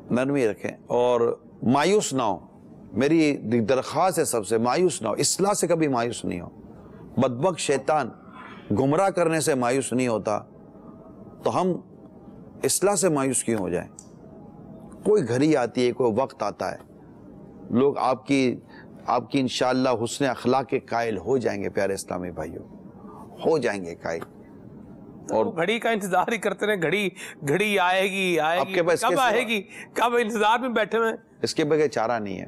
نرمی رکھیں اور مایوس نہ ہو. میری درخواست ہے سب سے, مایوس نہ ہو, اصلاح سے کبھی مایوس نہیں ہو. بدبخت شیطان گمراہ کرنے سے مایوس نہیں ہوتا, تو ہم اصلاح سے مایوس کیوں ہو جائیں. کوئی گھڑی آتی ہے, کوئی وقت آتا ہے, لوگ آپ کی انشاءاللہ حسن اخلاق کے قائل ہو جائیں گے. پیارے اسلامی بھائیوں, ہو جائیں گے قائل. اور گھڑی کا انتظار ہی کرتے رہے, گھڑی آئے گی, کب آئے گی, کب انتظار میں بیٹھے ہوئے. اس کے بغیر چارہ نہیں ہے.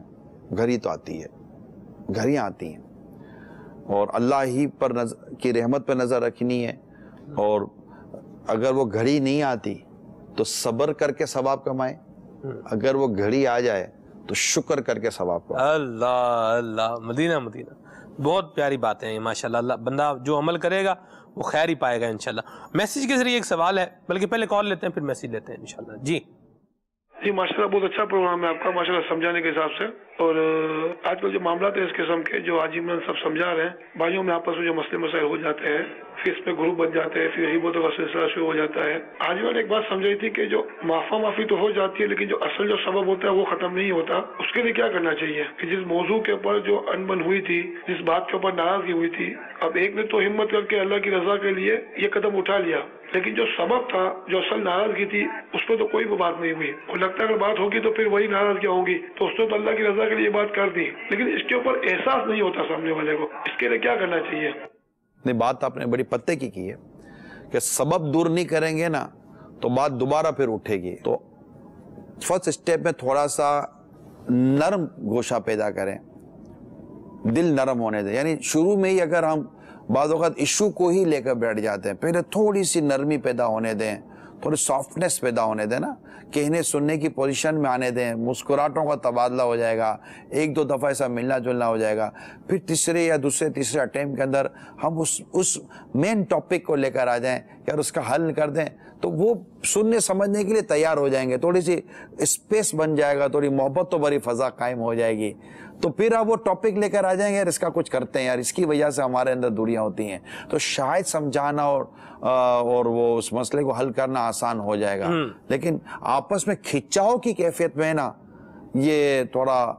گھڑی تو آتی ہے, گھڑیاں آتی ہیں, اور اللہ ہی پر کی رحمت پہ نظر رکھنی ہے. اور اگر وہ گھڑی نہیں آتی تو صبر کر کے ثواب کمائیں, اگر وہ گھڑی آ جائے تو شکر کر کے ثواب کمائیں. اللہ, مدینہ. بہت پیاری باتیں ہیں ماشاءاللہ. اللہ بندہ جو عمل کرے گا وہ خیر ہی پائے گا انشاءاللہ. میسیج کے ذریعے ایک سوال ہے, بلکہ پہلے کال لیتے ہیں پھر میسیج لیتے ہیں انشاءاللہ. جی ماشاءاللہ, بہت اچھا پروگرام ہے آپ کا ماشاءاللہ, سمجھانے کے حساب سے. اور آج کل جو معاملات ہیں اس قسم کے جو حاجی عمران سب سمجھا رہے ہیں, بھائیوں میں آپس میں جو مسئلے مسائل ہو جاتے ہیں, پھر اس میں گروپ بن جاتے ہیں, پھر غیبتوں کا سلسلہ شروع ہو جاتا ہے. آج میں نے ایک بات سمجھائی تھی کہ جو معافی تو ہو جاتی ہے, لیکن جو اصل جو سبب ہوتا ہے وہ ختم نہیں ہوتا. اس کے لیے کیا کرنا چاہیے کہ جس موضوع کے اوپر جو انبن ہوئی تھی, جس بات کے اوپر ناراضگی ہوئی تھی, اب ایک نے تو ہمت کر کے اللہ کی رضا کے لیے یہ قدم اٹھا لیا, لیکن جو سبب تھا, جو اصل ناراضگی تھی, اس پہ تو کوئی بھی بات نہیں ہوئی. اور لگتا ہے اگر بات ہوگی تو پھر وہی ناراضگیاں ہوں گی, تو اس نے تو اللہ کی رضا کے لیے بات کر دی, لیکن اس کے اوپر احساس نہیں ہوتا سامنے والے کو. اس کے لیے کیا کرنا چاہیے؟ بات آپ نے بڑی پتے کی ہے کہ سبب دور نہیں کریں گے نا تو بات دوبارہ پھر اٹھے گی. تو فرسٹ اسٹیپ میں تھوڑا سا نرم گوشہ پیدا کریں, دل نرم ہونے دیں. یعنی شروع میں ہی اگر ہم بعض اوقات ایشو کو ہی لے کر بیٹھ جاتے ہیں, پہلے تھوڑی سی نرمی پیدا ہونے دیں, تھوڑی سافٹنس پیدا ہونے دیں نا, کہنے سننے کی پوزیشن میں آنے دیں, مسکراہٹوں کا تبادلہ ہو جائے گا, ایک دو دفعہ ایسا ملنا جلنا ہو جائے گا, پھر تیسرے اٹیمپٹ کے اندر ہم اس مین ٹاپک کو لے کر آ جائیں, یار اس کا حل کر دیں, تو وہ سننے سمجھنے کے لیے تیار ہو جائیں گے, تھوڑی سی اسپیس بن جائے گا, تھوڑی محبت تو بڑی فضا قائم ہو جائے گی. تو پھر آپ وہ ٹاپک لے کر آ جائیں گے, یار اس کا کچھ کرتے ہیں, یار اس کی وجہ سے ہمارے اندر دوریاں ہوتی ہیں. تو شاید سمجھانا اور وہ اس مسئلے کو حل کرنا آسان ہو جائے گا. لیکن آپس میں کھچاؤ کی کیفیت میں نا یہ تھوڑا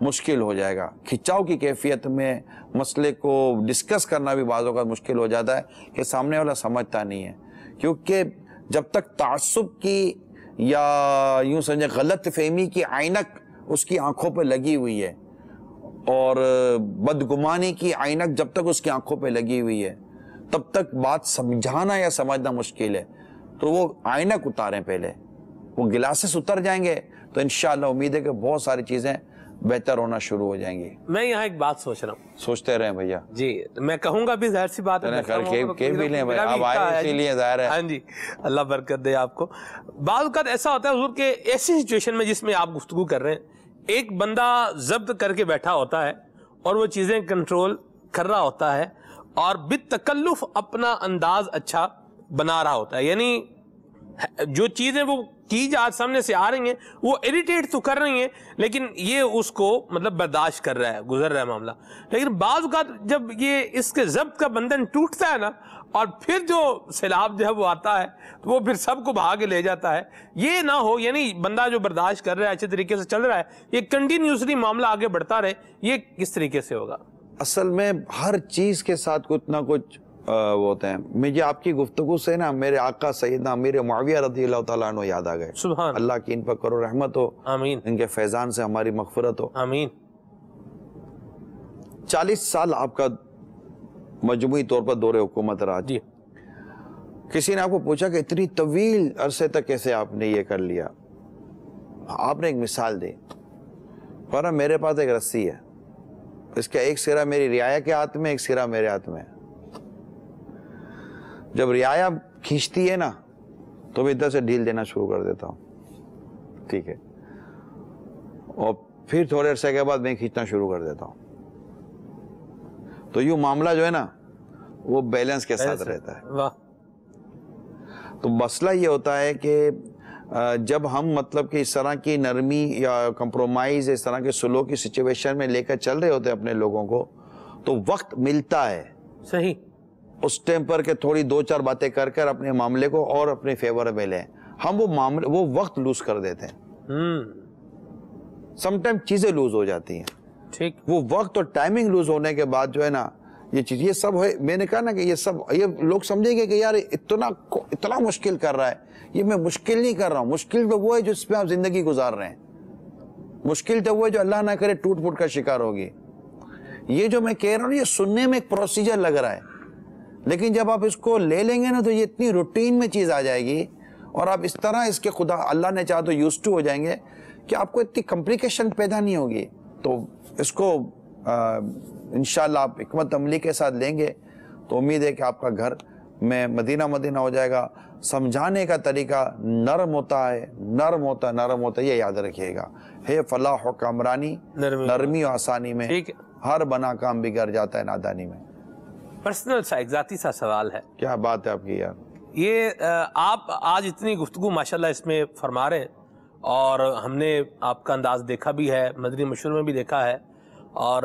مشکل ہو جائے گا. کھچاؤ کی کیفیت میں مسئلے کو ڈسکس کرنا بھی بعض اوقات مشکل ہو جاتا ہے کہ سامنے والا سمجھتا نہیں ہے. کیونکہ جب تک تعصب کی یا یوں سمجھے غلط فہمی کی عینک اس کی آنکھوں پہ لگی ہوئی ہے, اور بدگمانی کی عینک جب تک اس کی آنکھوں پہ لگی ہوئی ہے, تب تک بات سمجھانا یا سمجھنا مشکل ہے. تو وہ عینک اتاریں, پہلے وہ گلاسز اتر جائیں گے تو انشاءاللہ امید ہے کہ بہت ساری چیزیں بہتر ہونا شروع ہو جائیں گی. میں یہاں ایک بات سوچ رہا ہوں. سوچتے رہیں بھیا. جی میں کہوں گا بھی, ظاہر سی بات ہے, آپ آئے اسی لیے ظاہر ہے. ہاں جی, اللہ برکت دے آپ کو. بعض اوقات ایسا ہوتا ہے حضور کہ ایسی سچویشن میں جس میں آپ گفتگو کر رہے ہیں, ایک بندہ ضبط کر کے بیٹھا ہوتا ہے اور وہ چیزیں کنٹرول کر رہا ہوتا ہے اور بالتکلف اپنا انداز اچھا بنا رہا ہوتا ہے. یعنی جو چیزیں وہ کی آج سامنے سے آ رہی ہیں وہ اریٹیٹ تو کر رہی ہیں, لیکن یہ اس کو مطلب برداشت کر رہا ہے, گزر رہا ہے معاملہ. لیکن بعض اوقات جب یہ اس کے ضبط کا بندھن ٹوٹتا ہے نا, اور پھر جو سیلاب جو ہے وہ آتا ہے تو وہ پھر سب کو بہا کے لے جاتا ہے. یہ نہ ہو, یعنی بندہ جو برداشت کر رہا ہے, اچھے طریقے سے چل رہا ہے, یہ کنٹینیوسلی معاملہ آگے بڑھتا رہے, یہ کس طریقے سے ہوگا؟ اصل میں ہر چیز کے ساتھ کچھ نہ کچھ ہوتے ہیں. مجھے آپ کی گفتگو سے نا میرے آقا سیدنا امیر معاویہ رضی اللہ تعالیٰ عنہ یاد آ گئے. سبحان اللہ کی ان پر کرو رحمت ہو, آمین, ان کے فیضان سے ہماری مغفرت ہو, آمین. 40 سال آپ کا مجموعی طور پر دور حکومت رہا. جی. کسی نے آپ کو پوچھا کہ اتنی طویل عرصے تک کیسے آپ نے یہ کر لیا؟ آپ نے ایک مثال دی, فرمایا میرے پاس ایک رسی ہے, اس کا ایک سرا میری رعایا کے ہاتھ میں, ایک سرا میرے ہاتھ میں. جب رعایا کھینچتی ہے نا تو میں ادھر سے ڈھیل دینا شروع کر دیتا ہوں, ٹھیک ہے, اور پھر تھوڑے عرصے کے بعد میں کھینچنا شروع کر دیتا ہوں. تو یوں معاملہ جو ہے نا وہ بیلنس کے ساتھ رہتا ہے. واہ. تو مسئلہ یہ ہوتا ہے کہ جب ہم مطلب کہ اس طرح کی نرمی یا کمپرومائز, اس طرح کے سلوک کی سچویشن میں لے کر چل رہے ہوتے ہیں اپنے لوگوں کو, تو وقت ملتا ہے صحیح اس ٹائم پر کہ تھوڑی دو چار باتیں کر کر اپنے معاملے کو اور اپنے فیور میں لیں. ہم وہ وقت لوز کر دیتے ہیں. سم ٹائم چیزیں لوز ہو جاتی ہیں, ٹھیک. وہ وقت اور ٹائمنگ لوز ہونے کے بعد جو ہے نا یہ چیز, یہ سب ہے. میں نے کہا نا کہ یہ لوگ سمجھیں گے کہ یار اتنا مشکل کر رہا ہے. یہ میں مشکل نہیں کر رہا ہوں, مشکل تو وہ ہے جو اس پہ آپ زندگی گزار رہے ہیں. مشکل تو وہ ہے جو اللہ نہ کرے ٹوٹ پھوٹ کا شکار ہوگی. یہ جو میں کہہ رہا ہوں یہ سننے میں ایک پروسیجر لگ رہا ہے, لیکن جب آپ اس کو لے لیں گے نا تو یہ اتنی روٹین میں چیز آ جائے گی, اور آپ اس طرح اس کے خدا اللہ نے چاہا تو یوز ٹو ہو جائیں گے کہ آپ کو اتنی کمپلیکیشن پیدا نہیں ہوگی. تو اس کو انشاءاللہ آپ حکمت عملی کے ساتھ لیں گے تو امید ہے کہ آپ کا گھر میں مدینہ ہو جائے گا. سمجھانے کا طریقہ نرم ہوتا ہے, یہ یاد رکھیے گا. ہے فلاح و کامرانی نرمی و آسانی میں, ہر بنا کام بگڑ جاتا ہے نادانی میں. پرسنل سا ایک ذاتی سا سوال ہے. کیا بات ہے آپ کی یار. یہ آپ آج اتنی گفتگو ماشاءاللہ اس میں فرما رہے ہیں, اور ہم نے آپ کا انداز دیکھا بھی ہے, مدنی مشورے میں بھی دیکھا ہے, اور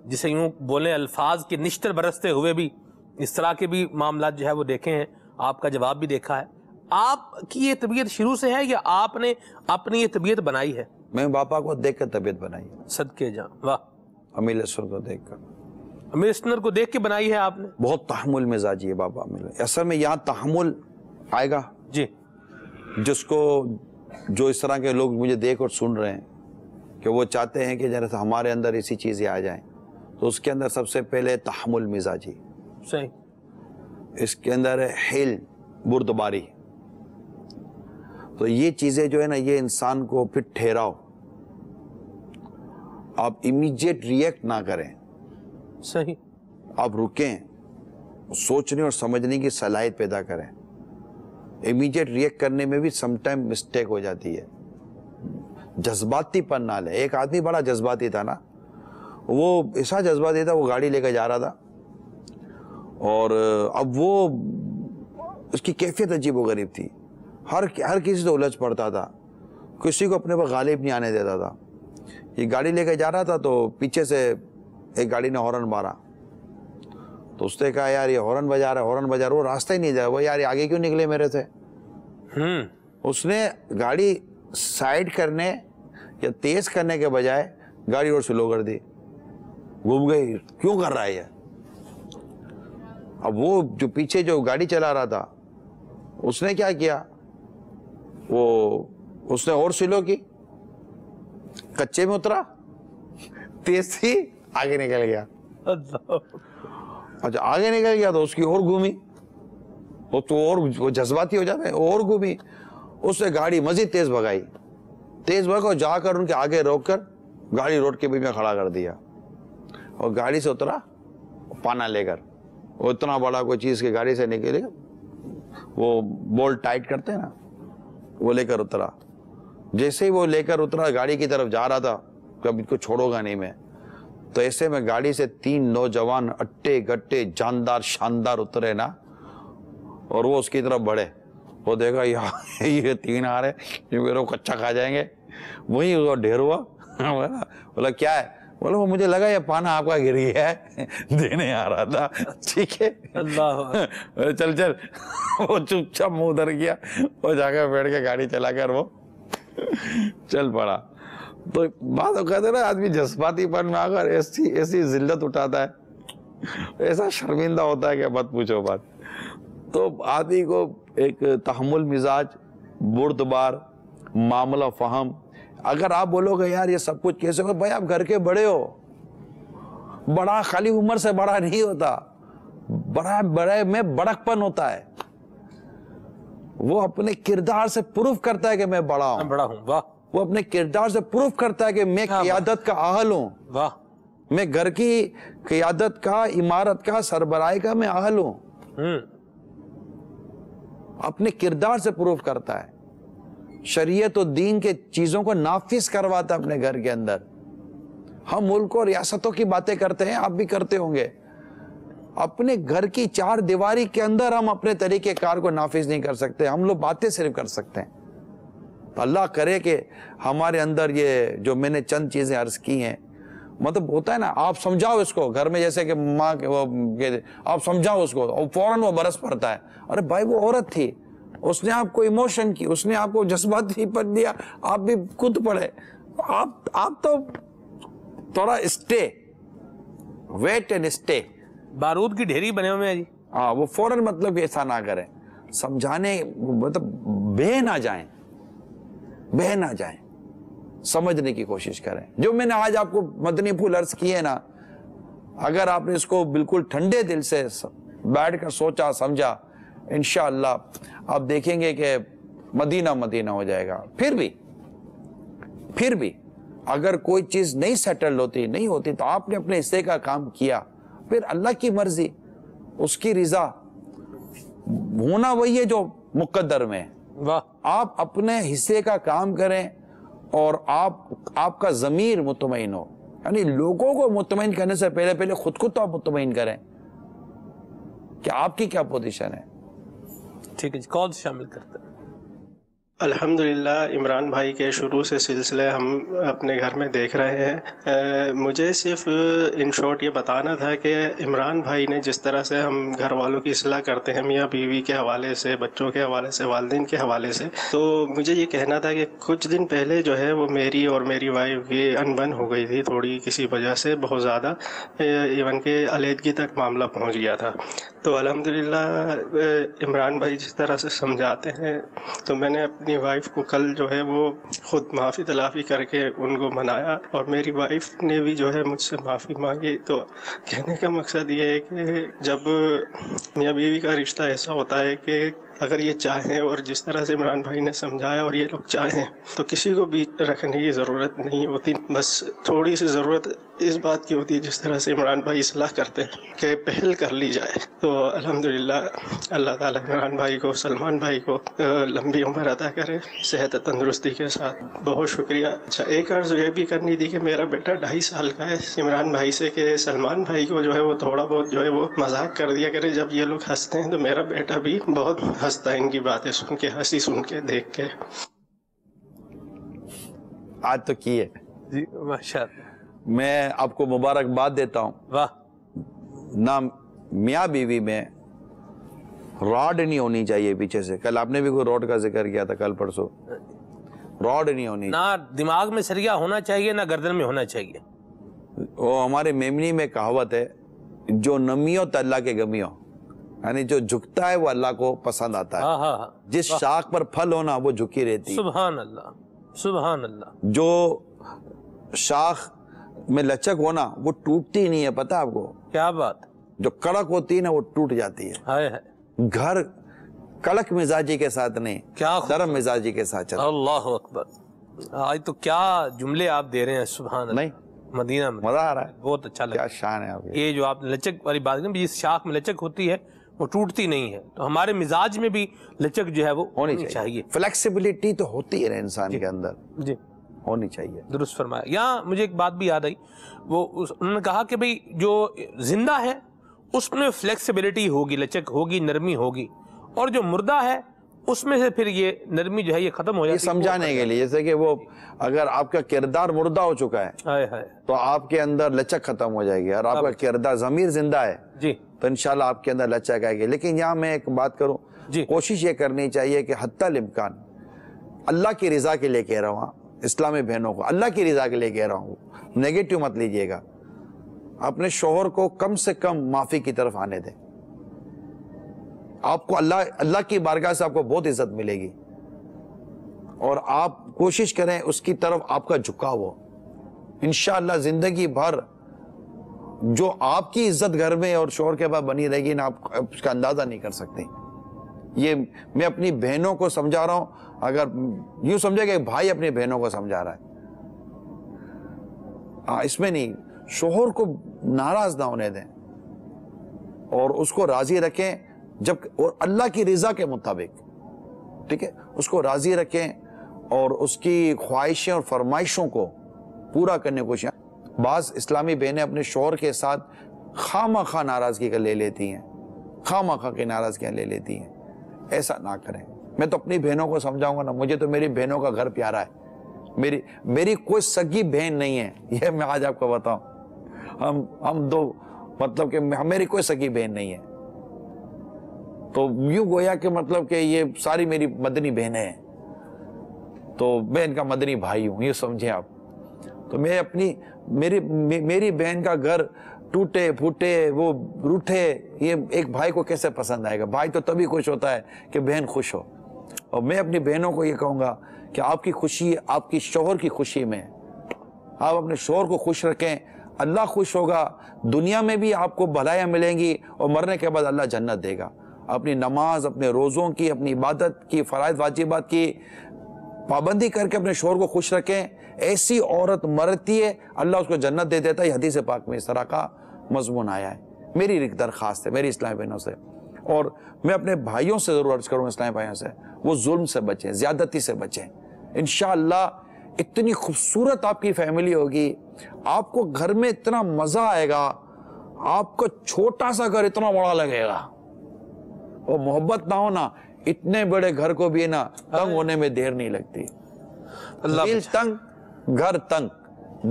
جسے یوں بولیں الفاظ کے نشتر برستے ہوئے بھی اس طرح کے بھی معاملات جو ہے وہ دیکھے ہیں, آپ کا جواب بھی دیکھا ہے. آپ کی یہ طبیعت شروع سے ہے یا آپ نے اپنی یہ طبیعت بنائی ہے؟ میں باپا کو دیکھ کر طبیعت بنائی ہے. صدقے جاں. واہ. امیر اسنر کو دیکھ کر. امیر اسنر کو دیکھ کے بنائی ہے آپ نے؟ بہت تحمل مزاجی ہے بابا امیر. اصل میں یہاں تحمل آئے گا جی, جس کو جو اس طرح کے لوگ مجھے دیکھ اور سن رہے ہیں کہ وہ چاہتے ہیں کہ جیسے ہمارے اندر اسی چیزیں آ جائیں, تو اس کے اندر سب سے پہلے تحمل مزاجی. صحیح. اس کے اندر ہے حل بردباری, تو یہ چیزیں جو ہے نا یہ انسان کو پھر ٹھہراؤ، آپ امیجیٹ ریئیکٹ نہ کریں، صحیح، آپ رکیں، سوچنے اور سمجھنے کی صلاحیت پیدا کریں. امیجیٹ ریئیکٹ کرنے میں بھی سم ٹائم مسٹیک ہو جاتی ہے. جذباتی پن نہ لے. ایک آدمی بڑا جذباتی تھا نا، وہ ایسا جذباتی تھا، وہ گاڑی لے کے جا رہا تھا اور اب وہ اس کی کیفیت عجیب و غریب تھی. ہر کسی سے الجھ پڑتا تھا، کسی کو اپنے پر غالب نہیں آنے دیتا تھا. یہ گاڑی لے کے جا رہا تھا تو پیچھے سے ایک گاڑی نے ہارن مارا، تو اس نے کہا یار یہ ہارن بجا رہا ہے، وہ راستہ ہی نہیں جا رہا، وہ یار آگے کیوں نکلے میرے سے. اس نے گاڑی سائڈ کرنے یا تیز کرنے کے بجائے گاڑی اور سلو کر دی. گھوم گئی، کیوں کر رہا ہے یہ؟ اب وہ جو پیچھے جو گاڑی چلا رہا تھا اس نے کیا کیا، اس نے اور سلو کی، کچے میں اترا، تیز تھی، آگے نکل گیا. اچھا آگے نکل گیا تو اس کی اور گھومی، وہ تو اور جذباتی ہو جاتا ہے، اور گھومی. اس نے گاڑی مزید تیز بھگائی، جا کر ان کے آگے روک کر گاڑی روڈ کے بیچ میں کھڑا کر دیا اور گاڑی سے اترا پانا لے کر. وہ اتنا بڑا کوئی چیز کی گاڑی سے نکلے، وہ بولٹ ٹائٹ کرتے ہیں نا، وہ لے کر اترا. جیسے ہی وہ لے کر اترا گاڑی کی طرف جا رہا تھا کہ اب ان کو چھوڑو گا نہیں میں، تو ایسے میں گاڑی سے 3 نوجوان اٹے گٹے جاندار شاندار اترے نا، اور وہ اس کی طرف بڑھے. وہ دیکھا یہ 3 آ رہے، یہ میرے کو کچا کھا جائیں گے. وہی وہ ڈھیر ہوا. بولا کیا ہے؟ بولا وہ مجھے لگا یہ پانا آپ کا گر گیا ہے، دینے آ رہا تھا. ٹھیک ہے اللہ چل چل. وہ چپ چاپ منہ ادھر گیا، وہ جا کر بیٹھ کے گاڑی چلا کر وہ چل پڑا. تو بات کہتے ہیں نا آدمی جذباتی پن میں آ کر ایسی ذلت اٹھاتا ہے، ایسا شرمندہ ہوتا ہے کہ مت پوچھو بات. تو آدمی کو ایک تحمل مزاج، بردبار، معاملہ فہم. اگر آپ بولو گے یار یہ سب کچھ کیسے ہوگا، بھائی آپ گھر کے بڑے ہو. بڑا خالی عمر سے بڑا نہیں ہوتا، بڑے میں بڑک پن ہوتا ہے. وہ اپنے کردار سے پروف کرتا ہے کہ میں بڑا ہوں. واہ. وہ اپنے کردار سے پروف کرتا ہے کہ میں قیادت کا اہل ہوں. واہ. میں گھر کی قیادت کا، عمارت کا، سربراہی کا میں اہل ہوں. اپنے کردار سے پروف کرتا ہے. شریعت و دین کے چیزوں کو نافذ کرواتا ہے اپنے گھر کے اندر. ہم ملک اور ریاستوں کی باتیں کرتے ہیں، آپ بھی کرتے ہوں گے. اپنے گھر کی 4 دیواری کے اندر ہم اپنے طریقہ کار کو نافذ نہیں کر سکتے، ہم لوگ باتیں صرف کر سکتے ہیں. تو اللہ کرے کہ ہمارے اندر یہ جو میں نے چند چیزیں عرض کی ہیں، مطلب ہوتا ہے نا آپ سمجھاؤ اس کو گھر میں، جیسے کہ ماں آپ سمجھاؤ اس کو اور فوراً وہ برس پڑتا ہے. ارے بھائی وہ عورت تھی، اس نے آپ کو ایموشن کی، اس نے آپ کو جذباتی پن دیا، آپ بھی خود پڑے. آپ تو تھوڑا اسٹے، ویٹ اینڈ اسٹے. بارود کی ڈھیری بنے ہوئے ہیں جی. ہاں وہ فوراً مطلب ایسا نہ کریں، سمجھانے مطلب بہہ نہ جائیں، سمجھنے کی کوشش کریں. جو میں نے آج آپ کو مدنی پھول عرض کیے نا، اگر آپ نے اس کو بالکل ٹھنڈے دل سے بیٹھ کر سوچا سمجھا، انشاءاللہ آپ دیکھیں گے کہ مدینہ ہو جائے گا. پھر بھی اگر کوئی چیز نہیں سیٹل نہیں ہوتی تو آپ نے اپنے حصے کا کام کیا، پھر اللہ کی مرضی، اس کی رضا ہونا وہی ہے جو مقدر میں. آپ اپنے حصے کا کام کریں اور آپ کا ضمیر مطمئن ہو. یعنی لوگوں کو مطمئن کرنے سے پہلے خود کو تو آپ مطمئن کریں کہ آپ کی کیا پوزیشن ہے. ٹھیک ہے جی، کال شامل کرتے ہیں. الحمدللہ عمران بھائی کے شروع سے سلسلے ہم اپنے گھر میں دیکھ رہے ہیں. مجھے صرف ان شارٹ یہ بتانا تھا کہ عمران بھائی نے جس طرح سے ہم گھر والوں کی اصلاح کرتے ہیں میاں بیوی کے حوالے سے، بچوں کے حوالے سے، والدین کے حوالے سے، تو مجھے یہ کہنا تھا کہ کچھ دن پہلے جو ہے وہ میری اور میری وائف کی انبن ہو گئی تھی تھوڑی کسی وجہ سے، بہت زیادہ، ایون کہ علیحدگی تک معاملہ پہنچ گیا تھا. تو الحمدللہ عمران بھائی جس طرح سے سمجھاتے ہیں تو میں نے اپنی اپنی وائف کو کل جو ہے وہ خود معافی تلافی کر کے ان کو منایا، اور میری وائف نے بھی جو ہے مجھ سے معافی مانگی۔ تو کہنے کا مقصد یہ ہے کہ جب میاں بیوی کا رشتہ ایسا ہوتا ہے کہ اگر یہ چاہیں، اور جس طرح سے عمران بھائی نے سمجھایا، اور یہ لوگ چاہیں تو کسی کو بھی رکھنے کی ضرورت نہیں ہوتی، بس تھوڑی سی ضرورت اس بات کی ہوتی ہے جس طرح سے عمران بھائی اصلاح کرتے ہیں کہ پہل کر لی جائے۔ تو الحمدللہ اللہ تعالیٰ عمران بھائی کو، سلمان بھائی کو لمبی عمر عطا کرے صحت تندرستی کے ساتھ۔ بہت شکریہ۔ اچھا، ایک عرض یہ بھی کرنی تھی کہ میرا بیٹا 2.5 سال کا ہے، عمران بھائی سے کہ سلمان بھائی کو جو ہے وہ تھوڑا بہت جو ہے وہ مذاق کر دیا کرے جب یہ لوگ ہنستے ہیں، تو میرا بیٹا بھی بہت ہنستا ہے ان کی باتیں سن کے، ہنسی سن کے، دیکھ کے۔ آج تو کی ہے جی ماشاءاللہ، میں آپ کو مبارکباد دیتا ہوں۔ واہ، نہ میاں بیوی میں راڈ نہیں ہونی چاہیے پیچھے سے۔ کل آپ نے بھی کوئی راڈ کا ذکر کیا تھا، کل پرسوں، راڈ نہیں ہونی، نہ دماغ میں سریا ہونا چاہیے، نہ گردن میں ہونا چاہیے۔ وہ ہمارے میمنی میں کہاوت ہے، جو نمیوں تو اللہ کے گمیوں، یعنی جو جھکتا ہے وہ اللہ کو پسند آتا ہے۔ ہاں ہاں ہاں، جس شاخ پر پھل ہونا وہ جھکی رہتی ہے۔ سبحان اللہ، سبحان اللہ۔ جو شاخ میں لچک ہونا وہ ٹوٹتی نہیں ہے، پتہ آپ کو؟ کیا بات، جو کڑک ہوتی ہے نا وہ ٹوٹ جاتی ہے۔ ہائے ہائے، گھر کڑک مزاجی کے ساتھ نہیں، کیا نرم مزاجی کے ساتھ چلتا۔ اللہ اکبر، آج تو کیا جملے آپ دے رہے ہیں، سبحان اللہ۔ نہیں، مدینہ میں مزہ آ رہا ہے، بہت اچھا لگا۔ کیا شان ہے آپ کی۔ یہ جو آپ نے لچک والی بات کی، جس شاخ میں لچک ہوتی ہے وہ ٹوٹتی نہیں ہے، تو ہمارے مزاج میں بھی لچک جو ہے وہ ہونی چاہیے۔ فلیکسیبلٹی تو ہوتی ہے انسان کے اندر، جی ہونی چاہیے۔ درست فرمایا۔ یہاں مجھے ایک بات بھی یاد آئی، وہ انہوں نے کہا کہ بھئی جو زندہ ہے اس میں فلیکسیبلٹی ہوگی، لچک ہوگی، نرمی ہوگی، اور جو مردہ ہے اس میں سے پھر یہ نرمی جو ہے یہ ختم ہو جاتی ہے۔ یہ سمجھانے کے لیے، جیسے کہ وہ اگر آپ کا کردار مردہ ہو چکا ہے ہائے ہائے، تو آپ کے اندر لچک ختم ہو جائے گی، اور آپ کا کردار ضمیر زندہ ہے جی تو انشاءاللہ آپ کے اندر لچک آئے گی۔ لیکن یہاں میں ایک بات کروں، جی، کوشش یہ کرنی چاہیے کہ حتی الامکان اللہ کی رضا کے لیے کہہ رہا ہوں، اسلامی بہنوں کو اللہ کی رضا کے لیے کہہ رہا ہوں، نیگیٹو مت لیجئے گا، اپنے شوہر کو کم سے کم معافی کی طرف آنے دیں۔ آپ کو اللہ کی بارگاہ سے آپ کو بہت عزت ملے گی، اور آپ کوشش کریں اس کی طرف آپ کا جھکاؤ ہو۔ انشاءاللہ زندگی بھر جو آپ کی عزت گھر میں اور شوہر کے بعد بنی رہے گی نا، آپ اس کا اندازہ نہیں کر سکتے۔ یہ میں اپنی بہنوں کو سمجھا رہا ہوں، اگر یوں سمجھے کہ بھائی اپنی بہنوں کو سمجھا رہا ہے، اس میں نہیں، شوہر کو ناراض نہ ہونے دیں اور اس کو راضی رکھیں، اور اللہ کی رضا کے مطابق، ٹھیک ہے، اس کو راضی رکھیں اور اس کی خواہشیں اور فرمائشوں کو پورا کرنے کی کوشش۔ بعض اسلامی بہنیں اپنے شوہر کے ساتھ خواہ خواہ ناراضگی کا لے لیتی ہیں، خواہ خواہ کی ناراضگیاں لے لیتی ہیں، ایسا نہ کریں۔ میں تو اپنی بہنوں کو سمجھاؤں گا نا، مجھے تو میری بہنوں کا گھر پیارا ہے، میری کوئی سگی بہن نہیں ہے، یہ میں آج آپ کو بتاؤں، ہم دو، مطلب کہ میری کوئی سگی بہن نہیں ہے، تو یوں گویا کہ مطلب کہ یہ ساری میری مدنی بہنیں ہیں، تو میں ان کا مدنی بھائی ہوں، یہ سمجھیں آپ۔ تو میں میری بہن کا گھر ٹوٹے پھوٹے، وہ روٹھے، یہ ایک بھائی کو کیسے پسند آئے گا؟ بھائی تو تبھی خوش ہوتا ہے کہ بہن خوش ہو۔ اور میں اپنی بہنوں کو یہ کہوں گا کہ آپ کی خوشی آپ کی شوہر کی خوشی میں، آپ اپنے شوہر کو خوش رکھیں، اللہ خوش ہوگا، دنیا میں بھی آپ کو بھلائیاں ملیں گی، اور مرنے کے بعد اللہ جنت دے گا۔ اپنی نماز، اپنے روزوں کی، اپنی عبادت کی، فرائض واجبات کی پابندی کر کے اپنے شوہر کو خوش رکھیں۔ ایسی عورت مرتی ہے اللہ اس کو جنت دے دیتا ہے، یہ حدیث پاک میں اس طرح کا مضمون آیا ہے۔ میری ایک درخواست ہے میری اسلامی بہنوں سے، اور میں اپنے بھائیوں سے ضرور عرض کروں، اسلامی بھائیوں سے، وہ ظلم سے بچیں، زیادتی سے بچیں۔ انشاءاللہ اتنی خوبصورت آپ کی فیملی ہوگی، آپ کو گھر میں اتنا مزہ آئے گا، آپ کو چھوٹا سا گھر اتنا بڑا لگے گا، اور محبت نہ ہونا، اتنے بڑے گھر کو بھی نا تنگ ہونے میں دیر نہیں لگتی۔ دل تنگ گھر تنگ،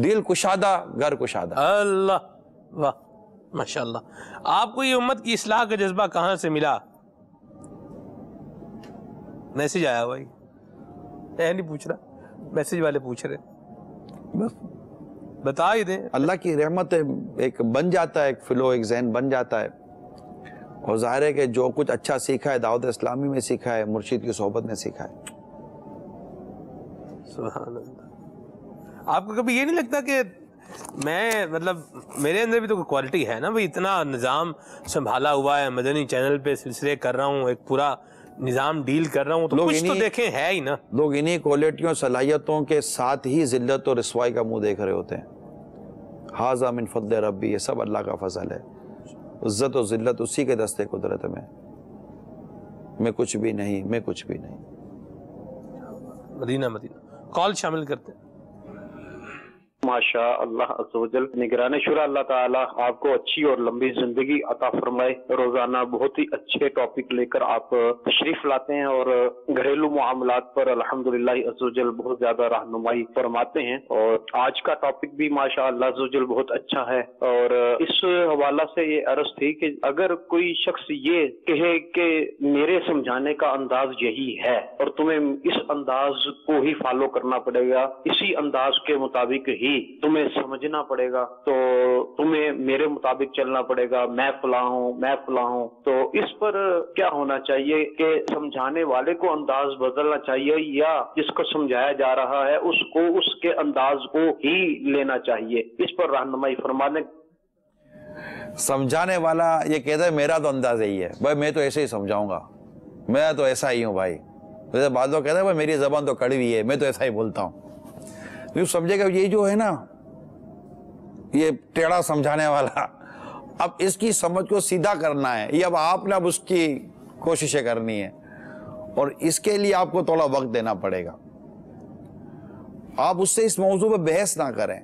دل کشادہ گھر کشادہ۔ اللہ، واہ، ماشاءاللہ۔ آپ کو یہ امت کی اصلاح کا جذبہ کہاں سے ملا؟ میسج آیا بھائی، نہیں پوچھ رہا، میسج والے پوچھ رہے، بس بتا ہی دیں۔ اللہ کی رحمت ایک بن جاتا ہے، ایک فلو، ایک ذہن بن جاتا ہے، اور ظاہر ہے کہ جو کچھ اچھا سیکھا ہے دعوت اسلامی میں سیکھا ہے، مرشد کی صحبت میں سیکھا ہے، سبحان اللہ. آپ کو کبھی یہ نہیں لگتا کہ میں مطلب میرے اندر بھی تو کوالٹی ہے نا بھائی, اتنا نظام سنبھالا ہوا ہے, مدنی چینل پہ سلسلے کر رہا ہوں, ایک پورا نظام ڈیل کر رہا ہوں, تو کچھ تو دیکھیں ہے ہی نا. لوگ انہی کوالٹیوں صلاحیتوں کے ساتھ ہی ذلت اور رسوائی کا منہ دیکھ رہے ہوتے ہیں. ھذا من فضل ربی, یہ سب اللہ کا فضل ہے. عزت و ذلت اسی کے دستے قدرت میں کچھ بھی نہیں, میں کچھ بھی نہیں. مدینہ کال شامل کرتے ہیں. ماشاء اللہ عز و جل. نگران شورا اللہ تعالیٰ آپ کو اچھی اور لمبی زندگی عطا فرمائے. روزانہ بہت ہی اچھے ٹاپک لے کر آپ تشریف لاتے ہیں اور گھریلو معاملات پر الحمدللہ عز و جل بہت زیادہ رہنمائی فرماتے ہیں. اور آج کا ٹاپک بھی ماشاء اللہ عز و جل بہت اچھا ہے. اور اس حوالہ سے یہ عرض تھی کہ اگر کوئی شخص یہ کہے کہ میرے سمجھانے کا انداز یہی ہے اور تمہیں اس انداز کو ہی فالو کرنا پڑے گا, اسی انداز کے مطابق ہی تمہیں سمجھنا پڑے گا, تو تمہیں میرے مطابق چلنا پڑے گا, میں فلاں ہوں, تو اس پر کیا ہونا چاہیے کہ سمجھانے والے کو انداز بدلنا چاہیے یا جس کو سمجھایا جا رہا ہے اس کو اس کے انداز کو ہی لینا چاہیے؟ اس پر رہنمائی فرمانے. سمجھانے والا یہ کہتا ہے میرا تو انداز یہی ہے بھائی, میں تو ایسے ہی سمجھاؤں گا, میں تو ایسا ہی ہوں بھائی. جیسے بعض لوگ کہتے ہیں بھائی میری زبان تو کڑوی ہے, میں تو ایسا ہی بولتا ہوں. یوں سمجھے گا یہ جو ہے نا یہ ٹیڑھا سمجھانے والا, اب اس کی سمجھ کو سیدھا کرنا ہے, یہ اب آپ نے اب اس کی کوششیں کرنی ہے اور اس کے لیے آپ کو تھوڑا وقت دینا پڑے گا. آپ اس سے اس موضوع پہ بحث نہ کریں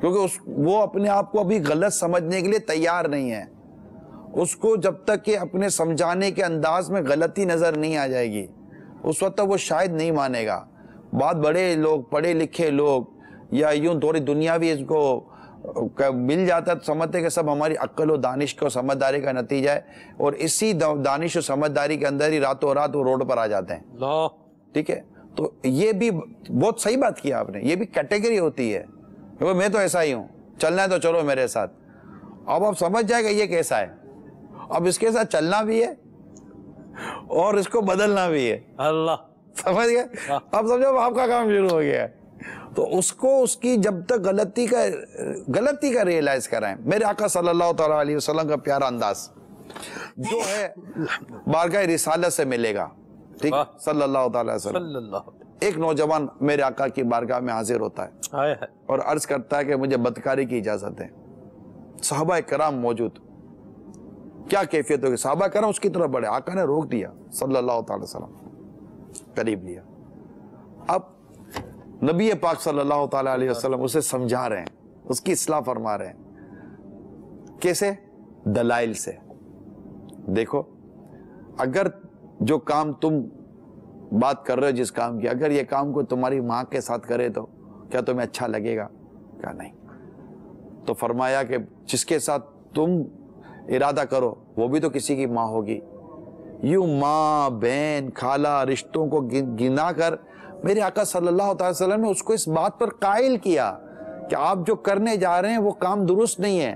کیونکہ وہ اپنے آپ کو ابھی غلط سمجھنے کے لیے تیار نہیں ہے. اس کو جب تک کہ اپنے سمجھانے کے انداز میں غلطی نظر نہیں آ جائے گی اس وقت تک وہ شاید نہیں مانے گا. بہت بڑے لوگ, پڑھے لکھے لوگ یا یوں تھوڑی دنیاوی اس کو مل جاتا ہے تو سمجھتے کہ سب ہماری عقل و دانش کو سمجھداری کا نتیجہ ہے, اور اسی دانش و سمجھداری کے اندر ہی راتوں رات وہ روڈ پر آ جاتے ہیں. ٹھیک ہے, تو یہ بھی بہت صحیح بات کیا آپ نے, یہ بھی کیٹیگری ہوتی ہے. میں تو ایسا ہی ہوں, چلنا ہے تو چلو میرے ساتھ. اب آپ سمجھ جائے گا یہ کیسا ہے, اب اس کے ساتھ چلنا بھی ہے اور اس کو بدلنا بھی ہے. اللہ سمجھ گئے, اب سمجھو آپ کا کام شروع ہو گیا ہے. تو اس کو اس کی جب تک غلطی کا ریئلائز کرائیں. میرے آقا صلی اللہ تعالیٰ علیہ وسلم کا پیارا انداز جو ہے بارگاہ رسالت سے ملے گا. ٹھیک, صلی اللہ تعالیٰ علیہ وسلم. ایک نوجوان میرے آقا کی بارگاہ میں حاضر ہوتا ہے اور عرض کرتا ہے کہ مجھے بدکاری کی اجازت ہے. صحابہ کرام موجود, کیا کیفیت ہوگی؟ صحابہ کرام اس کی طرف بڑھے, آقا نے روک دیا صلی اللہ تعالیٰ وسلم, قریب لیا. اب نبی پاک صلی اللہ تعالیٰ علیہ وسلم اسے سمجھا رہے ہیں, اس کی اصلاح فرما رہے ہیں. کیسے؟ دلائل سے. دیکھو اگر جو کام تم بات کر رہے ہو جس کام کی, اگر یہ کام کو تمہاری ماں کے ساتھ کرے تو کیا تمہیں اچھا لگے گا؟ کیا نہیں. تو فرمایا کہ جس کے ساتھ تم ارادہ کرو وہ بھی تو کسی کی ماں ہوگی. یوں ماں, بہن, خالہ, رشتوں کو گنا کر میرے آقا صلی اللہ تعالی وسلم نے اس کو اس بات پر قائل کیا کہ آپ جو کرنے جا رہے ہیں وہ کام درست نہیں ہے.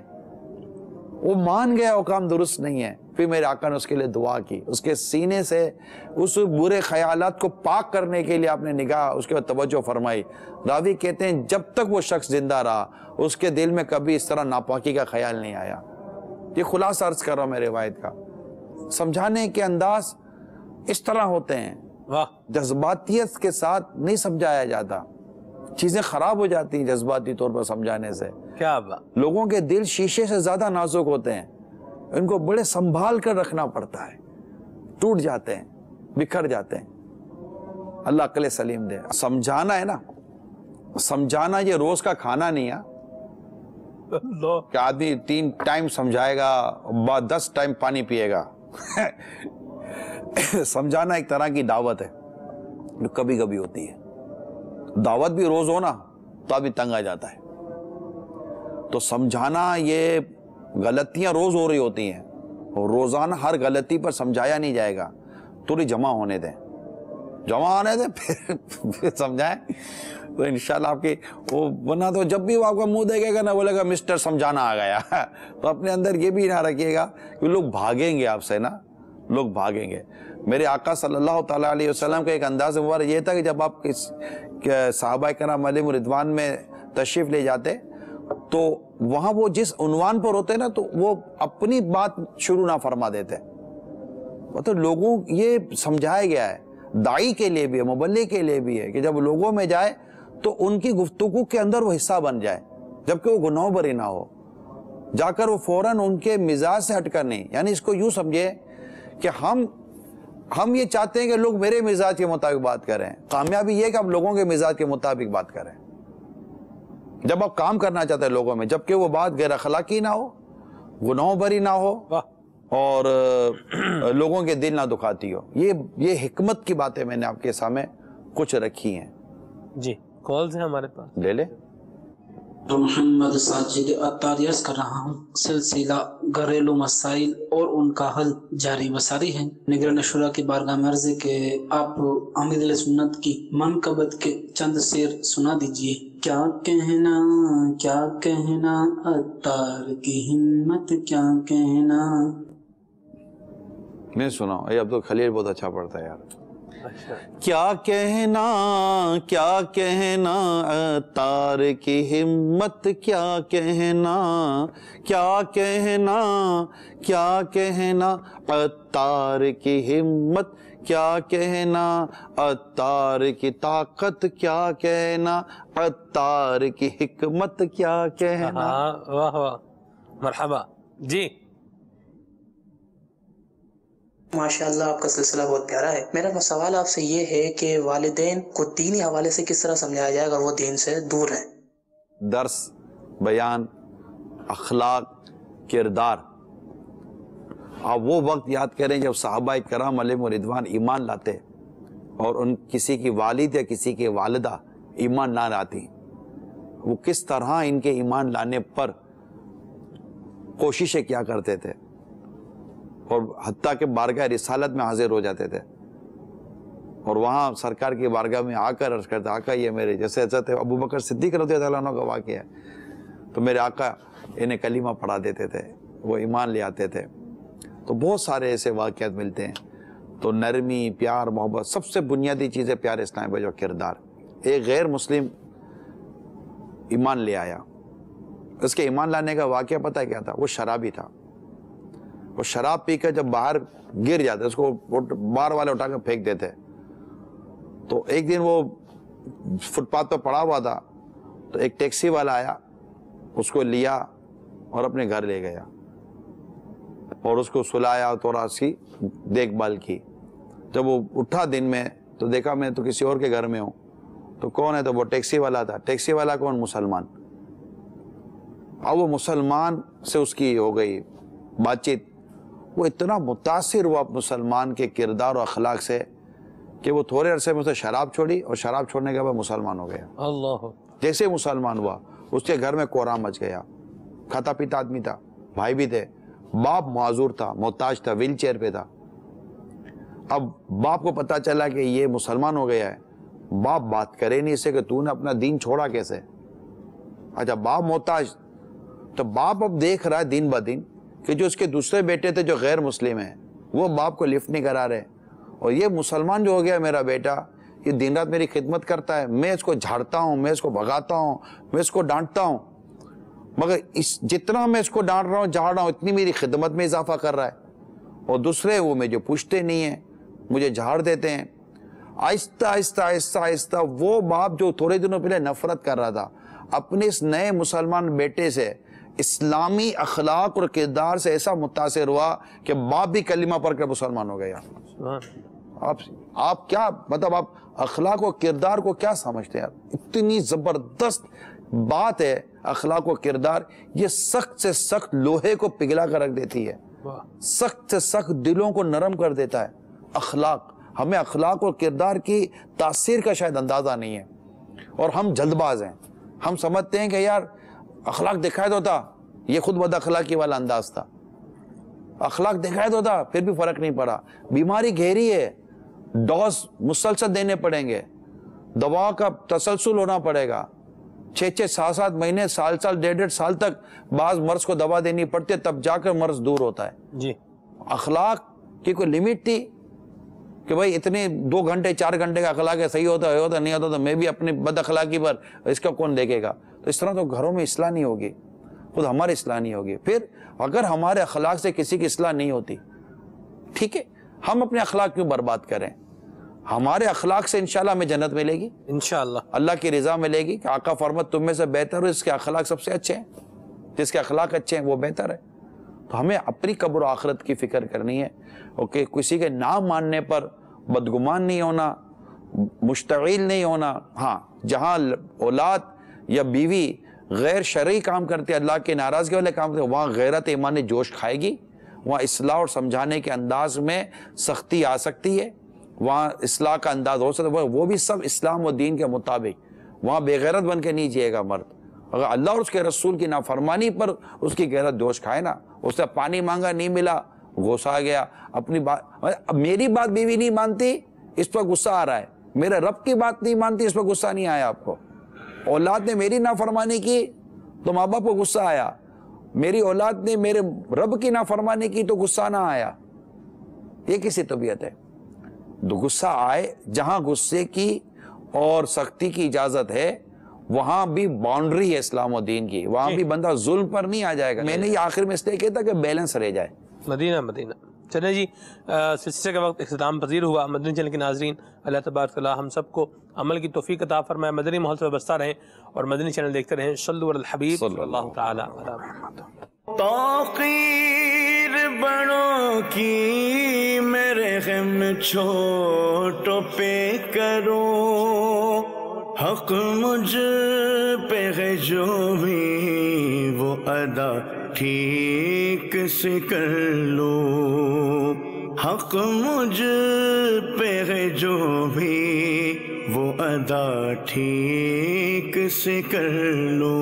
وہ مان گیا وہ کام درست نہیں ہے. پھر میرے آقا نے اس کے لیے دعا کی, اس کے سینے سے اس برے خیالات کو پاک کرنے کے لیے آپ نے نگاہ اس کے بعد توجہ فرمائی. راوی کہتے ہیں جب تک وہ شخص زندہ رہا اس کے دل میں کبھی اس طرح ناپاکی کا خیال نہیں آیا. یہ خلاصہ عرض کر رہا ہوں میں روایت کا. سمجھانے کے انداز اس طرح ہوتے ہیں, جذباتیت کے ساتھ نہیں سمجھایا جاتا. چیزیں خراب ہو جاتی ہیں جذباتی طور پر سمجھانے سے. کیا بات, لوگوں کے دل شیشے سے زیادہ نازک ہوتے ہیں, ان کو بڑے سنبھال کر رکھنا پڑتا ہے, ٹوٹ جاتے ہیں, بکھر جاتے ہیں. اللہ عقل سلیم دے. سمجھانا ہے نا, سمجھانا یہ روز کا کھانا نہیں ہے کہ آدمی 3 ٹائم سمجھائے گا بعد 10 ٹائم پانی پیے گا. سمجھانا ایک طرح کی دعوت ہے جو کبھی کبھی ہوتی ہے. دعوت بھی روز ہو نا تو ابھی تنگ آ جاتا ہے. تو سمجھانا یہ غلطیاں روز ہو رہی ہوتی ہیں اور روزانہ ہر غلطی پر سمجھایا نہیں جائے گا. تھوڑی جمع ہونے دیں, پھر سمجھائیں تو انشاءاللہ آپ کی وہ, ورنہ تو جب بھی وہ آپ کا منہ دیکھے گا نا بولے گا مسٹر سمجھانا آ گیا. تو اپنے اندر یہ بھی نہ رکھیے گا کہ لوگ بھاگیں گے آپ سے نا, لوگ بھاگیں گے. میرے آقا صلی اللہ تعالیٰ علیہ وسلم کا ایک انداز مبارک یہ تھا کہ جب آپ صحابہ کرام علیہم رضوان میں تشریف لے جاتے تو وہاں وہ جس عنوان پر ہوتے نا تو وہ اپنی بات شروع نہ فرما دیتے. مطلب لوگوں یہ سمجھایا گیا ہے, داعی کے لیے بھی ہے, مبلغ کے لیے بھی ہے, کہ جب لوگوں میں جائے تو ان کی گفتگو کے اندر وہ حصہ بن جائے, جبکہ وہ گناہ بری نہ ہو. جا کر وہ فوراً ان کے مزاج سے ہٹ کر نہیں, یعنی اس کو یوں سمجھے کہ ہم یہ چاہتے ہیں کہ لوگ میرے مزاج کے مطابق بات کریں. کامیابی یہ کہ آپ لوگوں کے مزاج کے مطابق بات کریں. جب آپ کام کرنا چاہتے ہیں لوگوں میں, جبکہ وہ بات غیر اخلاقی نہ ہو, گناہوں بری نہ ہو اور لوگوں کے دل نہ دکھاتی ہو. یہ حکمت کی باتیں میں نے آپ کے سامنے کچھ رکھی ہیں. جی کالز ہیں ہمارے پاس, لے لے. محمد ساجد اتاری عرض کر رہا ہوں, سلسلہ گھریلو مسائل اور ان کا حل جاری وساری ہے. نگران شورا کی بارگاہ میں عرض ہے کہ آپ عامل اہل سنت کی منقبت کے چند شعر سنا دیجئے. کیا کہنا اتار کی ہمت, کیا کہنا. نہیں سنا, یہ عبد الخلیل بہت اچھا پڑھتا ہے یار. کیا کہنا اتار کی ہمت, کیا کہنا اتار کی ہمت, کیا کہنا اتار کی طاقت, کیا کہنا اتار کی حکمت, کیا کہنا. واہ واہ, مرحبا. جی ماشاءاللہ آپ کا سلسلہ بہت پیارا ہے. میرا سوال آپ سے یہ ہے کہ والدین کو دینی حوالے سے کس طرح سمجھایا جائے اگر وہ دین سے دور ہیں؟ درس, بیان, اخلاق, کردار. آپ وہ وقت یاد کریں جب صحابہ کرام علیہم رضوان ایمان لاتے اور ان کسی کی والد یا کسی کی والدہ ایمان نہ لاتی, وہ کس طرح ان کے ایمان لانے پر کوششیں کیا کرتے تھے اور حتیٰ کہ بارگاہ رسالت میں حاضر ہو جاتے تھے اور وہاں سرکار کی بارگاہ میں آ کر عرض کرتے, آقا یہ میرے جیسے حضرت ابو بکر صدیق رضی اللہ عنہ کا واقعہ ہے, تو میرے آقا انہیں کلمہ پڑھا دیتے تھے, وہ ایمان لے آتے تھے. تو بہت سارے ایسے واقعات ملتے ہیں. تو نرمی, پیار, محبت, سب سے بنیادی چیزیں پیار اسلام میں جو کردار. ایک غیر مسلم ایمان لے آیا, اس کے ایمان لانے کا واقعہ پتہ کیا تھا؟ وہ شرابی تھا. وہ شراب پی کر جب باہر گر جاتے اس کو بار والے اٹھا کر پھینک دیتے. تو ایک دن وہ فٹ پاتھ پہ پڑا ہوا تھا, تو ایک ٹیکسی والا آیا, اس کو لیا اور اپنے گھر لے گیا اور اس کو سلایا, تھوڑا سی دیکھ بھال کی. جب وہ اٹھا دن میں تو دیکھا میں تو کسی اور کے گھر میں ہوں. تو کون ہے؟ تو وہ ٹیکسی والا تھا. ٹیکسی والا کون؟ مسلمان. اب وہ مسلمان سے اس کی ہو گئی بات چیت. وہ اتنا متاثر ہوا مسلمان کے کردار و اخلاق سے کہ وہ تھوڑے عرصے میں اسے شراب چھوڑی اور شراب چھوڑنے کے بعد مسلمان ہو گیا. اللہ. جیسے مسلمان ہوا اس کے گھر میں کوہرام مچ گیا. کھاتا پیتا آدمی تھا, بھائی بھی تھے, باپ معذور تھا, محتاج تھا, ویل چیئر پہ تھا. اب باپ کو پتا چلا کہ یہ مسلمان ہو گیا ہے. باپ بات کرے نہیں اسے کہ تو نے اپنا دین چھوڑا کیسے. اچھا باپ محتاج, تو باپ اب دیکھ رہا ہے دن بہ دن کہ جو اس کے دوسرے بیٹے تھے جو غیر مسلم ہیں وہ باپ کو لفٹ نہیں کرا رہے, اور یہ مسلمان جو ہو گیا میرا بیٹا, یہ دن رات میری خدمت کرتا ہے, میں اس کو جھاڑتا ہوں, میں اس کو بھگاتا ہوں, میں اس کو ڈانٹتا ہوں, مگر جتنا میں اس کو ڈانٹ رہا ہوں جھاڑ رہا ہوں اتنی میری خدمت میں اضافہ کر رہا ہے. اور دوسرے وہ مجھے پوچھتے نہیں ہیں, مجھے جھاڑ دیتے ہیں. آہستہ آہستہ آہستہ آہستہ وہ باپ جو تھوڑے دنوں پہلے نفرت کر رہا تھا اپنے اس نئے مسلمان بیٹے سے, اسلامی اخلاق اور کردار سے ایسا متاثر ہوا کہ باپ بھی کلمہ پڑھ کر مسلمان ہو گیا. آپ کیا مطلب, آپ اخلاق و کردار کو کیا سمجھتے ہیں؟ اتنی زبردست بات ہے اخلاق و کردار. یہ سخت سے سخت لوہے کو پگھلا کر رکھ دیتی ہے, سخت سے سخت دلوں کو نرم کر دیتا ہے. اخلاق, ہمیں اخلاق اور کردار کی تاثیر کا شاید اندازہ نہیں ہے, اور ہم جلد باز ہیں. ہم سمجھتے ہیں کہ یار اخلاق دکھائے تو تھا, یہ خود بد اخلاقی والا انداز تھا. اخلاق دکھائے تو تھا پھر بھی فرق نہیں پڑا. بیماری گہری ہے, ڈوز مسلسل دینے پڑیں گے, دوا کا تسلسل ہونا پڑے گا, 6 7 مہینے, سال 1.5 سال تک بعض مرض کو دوا دینی پڑتی ہے, تب جا کر مرض دور ہوتا ہے. جی اخلاق کہ کوئی لمٹ تھی کہ بھائی اتنے 2 گھنٹے 4 گھنٹے کا اخلاق ہے، صحیح ہوتا ہے نہیں ہوتا تو میں بھی اپنی بد اخلاقی پر اس کا کون دیکھے گا؟ تو اس طرح تو گھروں میں اصلاح نہیں ہوگی، خود ہماری اصلاح نہیں ہوگی۔ پھر اگر ہمارے اخلاق سے کسی کی اصلاح نہیں ہوتی، ٹھیک ہے، ہم اپنے اخلاق کیوں برباد کریں؟ ہمارے اخلاق سے انشاءاللہ ہمیں جنت ملے گی، انشاءاللہ اللہ کی رضا ملے گی کہ آقا فرمت تم میں سے بہتر ہو جس کے اخلاق سب سے اچھے ہیں، جس کے اخلاق اچھے ہیں وہ بہتر ہے۔ تو ہمیں اپنی قبر و آخرت کی فکر کرنی ہے، اوکے، کسی کے نام ماننے پر بدگمان نہیں ہونا، مشتعل نہیں ہونا۔ ہاں، جہاں اولاد یا بیوی غیر شرعی کام کرتے، اللہ کے ناراضگی والے کام کرتے، وہاں غیرت ایمانی جوش کھائے گی، وہاں اصلاح اور سمجھانے کے انداز میں سختی آ سکتی ہے، وہاں اصلاح کا انداز ہو سکتا ہے، وہ بھی سب اسلام و دین کے مطابق۔ وہاں بے غیرت بن کے نہیں جیے گا مرد۔ اگر اللہ اور اس کے رسول کی نافرمانی پر اس کی غیرت جوش کھائے نا، اس سے پانی مانگا نہیں ملا، غصہ آ گیا، اپنی بات، میری بات بیوی نہیں مانتی اس پر غصہ آ رہا ہے، میرے رب کی بات نہیں مانتی اس پر غصہ نہیں آیا آپ کو، اولاد نے میری نافرمانی کی تو ماں باپ کو غصہ آیا، میری اولاد نے میرے رب کی نافرمانی کی تو غصہ نہ آیا۔ یہ کسی طبیعت ہے؟ غصہ آئے، جہاں غصے کی اور سختی کی اجازت ہے وہاں بھی باؤنڈری ہے اسلام و دین کی، وہاں بھی بندہ ظلم پر نہیں آ جائے گا۔ میں نے یہ آخر میں اس لیے کہتا کہ بیلنس رہ جائے۔ مدینہ چلیں جی، سلسلے کا وقت اختتام پذیر ہوا۔ مدنی چینل کے ناظرین، اللہ تبارک تعالی ہم سب کو عمل کی توفیق عطا فرمائے، مدنی ماحول سے وابستہ رہیں اور مدنی چینل دیکھتے رہیں۔ صلو علی الحبیب صلی اللہ تعالی علی محمد۔ توقیر بڑوں کی میرے غم چھوٹوں پہ کرو، حق مجھ پہ ہے جو بھی وہ ادا ٹھیک سے کر لو، حق مجھ پہ ہے جو بھی وہ ادا ٹھیک سے کر لو۔